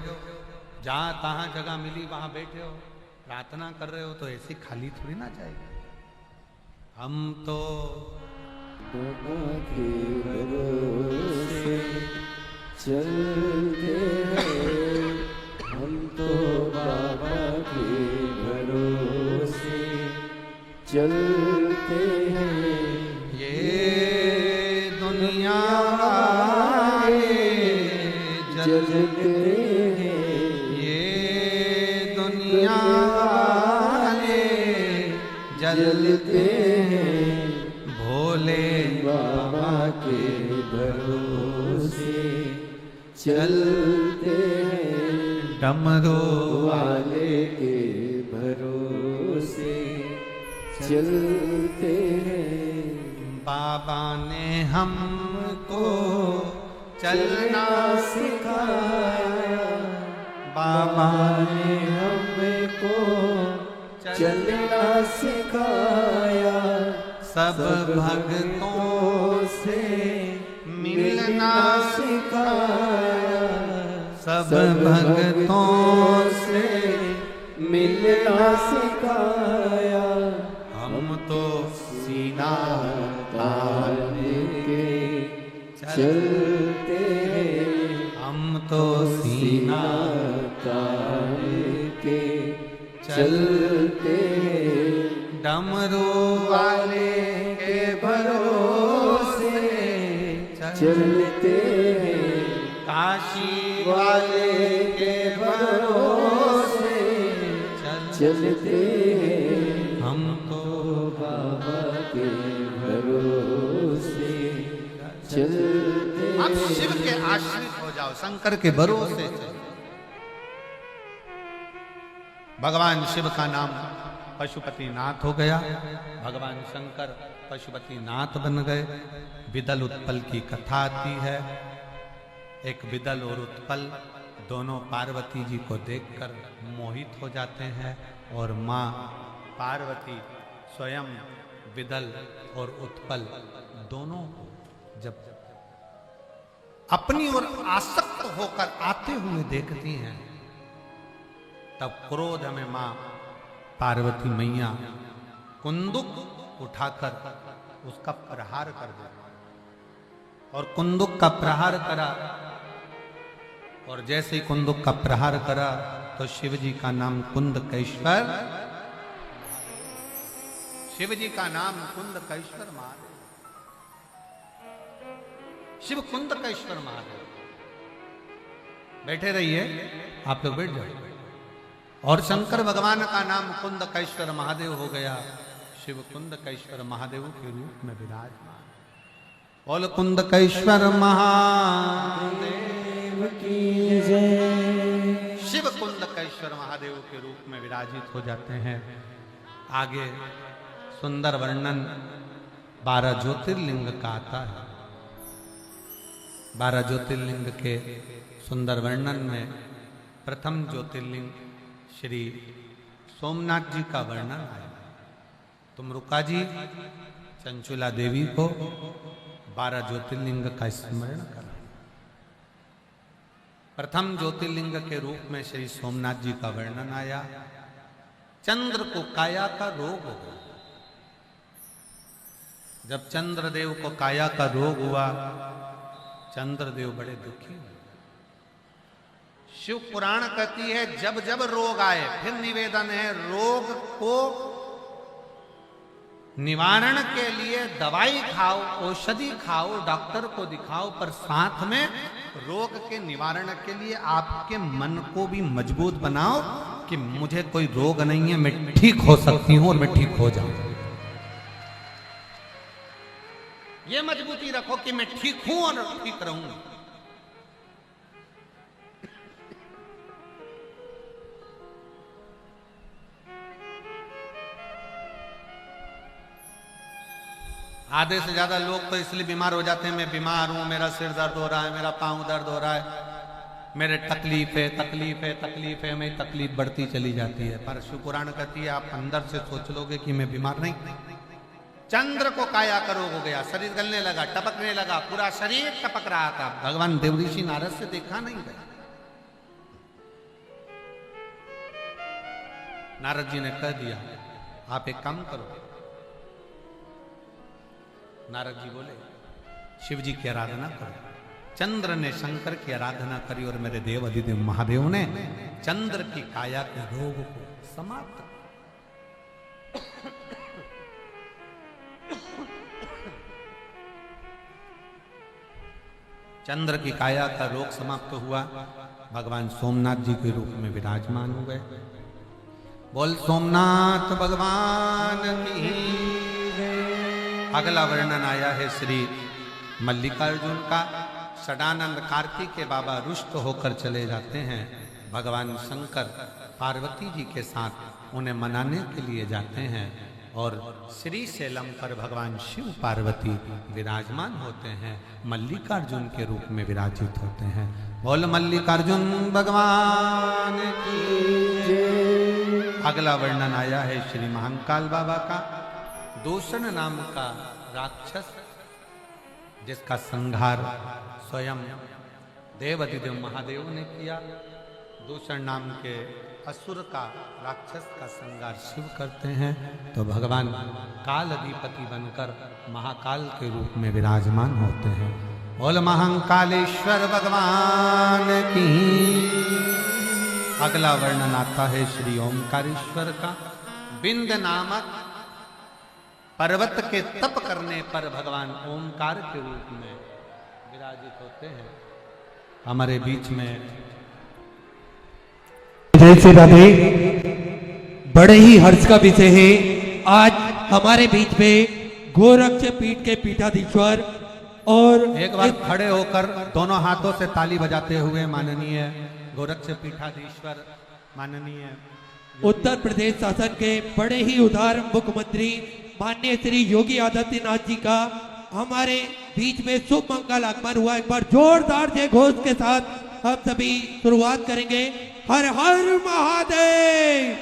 जहां तहां जगह मिली वहां बैठे हो, प्रार्थना कर रहे हो, तो ऐसी खाली थोड़ी ना जाएगी। हम तो बाबा के भरोसे चलते हैं, हम तो बाबा के भरोसे चलते हैं। ये दुनिया जलते हैं, ये दुनिया जलते हैं, भोले बाबा के भरोसे चलते हैं, डमरू वाले के भरोसे चलते हैं। बाबा ने हमको चलना सिखाया, बाबा ने हमको चलना सिखाया, सब भक्तों से मिलना सिखाया, सब भक्तों से मिलना सिखाया। हम तो सीना तान के चलते हैं, हम तो सीना तान के चलते हैं, डमरू वाले के भरोसे चलते हैं, काशी वाले के भरोसे चलते हैं। हम तो बाबा के भरोसे चलते हैं। आप शिव के आश्रित हो जाओ, शंकर के भरोसे चलो। भगवान शिव का नाम पशुपति नाथ हो गया, भगवान शंकर पशुपति नाथ बन गए। विदल उत्पल की कथा आती है। एक विदल और उत्पल दोनों पार्वती जी को देखकर मोहित हो जाते हैं और माँ पार्वती स्वयं विदल और उत्पल दोनों को जब अपनी ओर आसक्त होकर आते हुए देखती हैं, तब क्रोध में मां पार्वती मैया कुंदुक उठाकर उसका प्रहार कर दे। और कुंदुक का प्रहार करा, और जैसे ही कुंदुक का प्रहार करा तो शिव जी का नाम कुंदकेश्वर, शिव जी का नाम कुंदकेश्वर महादेव, शिव कुंदकेश्वर महादेव। बैठे रहिए, आप लोग बैठ जाओ। और शंकर भगवान का नाम कुंदकेश्वर महादेव हो गया। शिव कुंदकेश्वर महादेव के रूप में विराजमान। बोल कुंदकेश्वर महादेव की जय। शिव कुंदकेश्वर महादेव के रूप में विराजित हो जाते हैं। आगे सुंदर वर्णन 12 ज्योतिर्लिंग का आता है। 12 ज्योतिर्लिंग के सुंदर वर्णन में प्रथम ज्योतिर्लिंग श्री सोमनाथ जी का वर्णन आया। तुम रुका जी चंचुला देवी को 12 ज्योतिर्लिंग का स्मरण करा। प्रथम ज्योतिर्लिंग के रूप में श्री सोमनाथ जी का वर्णन आया। चंद्र को काया का रोग हो गया। जब चंद्रदेव को काया का रोग हुआ, चंद्रदेव बड़े दुखी हुए। शिव पुराण कहती है जब जब रोग आए, फिर निवेदन है रोग को निवारण के लिए दवाई खाओ, औषधि खाओ, डॉक्टर को दिखाओ, पर साथ में रोग के निवारण के लिए आपके मन को भी मजबूत बनाओ कि मुझे कोई रोग नहीं है, मैं ठीक हो सकती हूं और मैं ठीक हो जाऊं। ये मजबूती रखो कि मैं ठीक हूं और ठीक रहूंगी। आधे से ज्यादा लोग तो इसलिए बीमार हो जाते हैं, मैं बीमार हूं, मेरा सिर दर्द हो रहा है, मेरा पांव दर्द हो रहा है, मेरे तकलीफ है, मेरी तकलीफ बढ़ती चली जाती है। पर शिव पुराण कहती है आप अंदर से सोच लोगे कि मैं बीमार नहीं। चंद्र को काया का रोग हो गया, शरीर गलने लगा, टपकने लगा, पूरा शरीर टपक रहा था। भगवान देवऋषि नारद से देखा नहीं गया। नारद जी ने कह दिया आप एक काम करो। नारद जी बोले शिव जी की आराधना करो। चंद्र ने शंकर की आराधना करी और मेरे देव अधिदेव महादेव ने चंद्र की काया के रोग को समाप्त। चंद्र की काया का रोग समाप्त हुआ। भगवान सोमनाथ जी के रूप में विराजमान हो गए। बोल सोमनाथ भगवान की। अगला वर्णन आया है श्री मल्लिकार्जुन का। षडानंद कार्तिक के बाबा रुष्ट होकर चले जाते हैं। भगवान शंकर पार्वती जी के साथ उन्हें मनाने के लिए जाते हैं और श्री शैलम पर भगवान शिव पार्वती विराजमान होते हैं, मल्लिकार्जुन के रूप में विराजित होते हैं। बोल मल्लिकार्जुन भगवान की जय। अगला वर्णन आया है श्री महाकाल बाबा का। दूषण नाम का राक्षस जिसका संहार स्वयं देवाधिदेव महादेव ने किया। दूषण नाम के असुर का, राक्षस का संहार शिव करते हैं तो भगवान काल अधिपति बनकर महाकाल के रूप में विराजमान होते हैं। बोल महाकालेश्वर भगवान की। अगला वर्णन आता है श्री ओमकारेश्वर का। बिंद नामक पर्वत के तप करने पर भगवान ओमकार के रूप में विराजित होते हैं। हमारे बीच में जय श्री राधे। बड़े ही हर्ष का विषय है आज हमारे बीच में गोरक्ष पीठ के पीठाधीश्वर और एक बार खड़े होकर दोनों हाथों से ताली बजाते हुए माननीय गोरक्ष पीठाधीश्वर माननीय उत्तर प्रदेश शासन के बड़े ही उदार मुख्यमंत्री माननीय श्री योगी आदित्यनाथ जी का हमारे बीच में शुभ मंगल आगमन हुआ। एक बार जोरदार जय घोष के साथ हम सभी शुरुआत करेंगे। हर हर महादेव।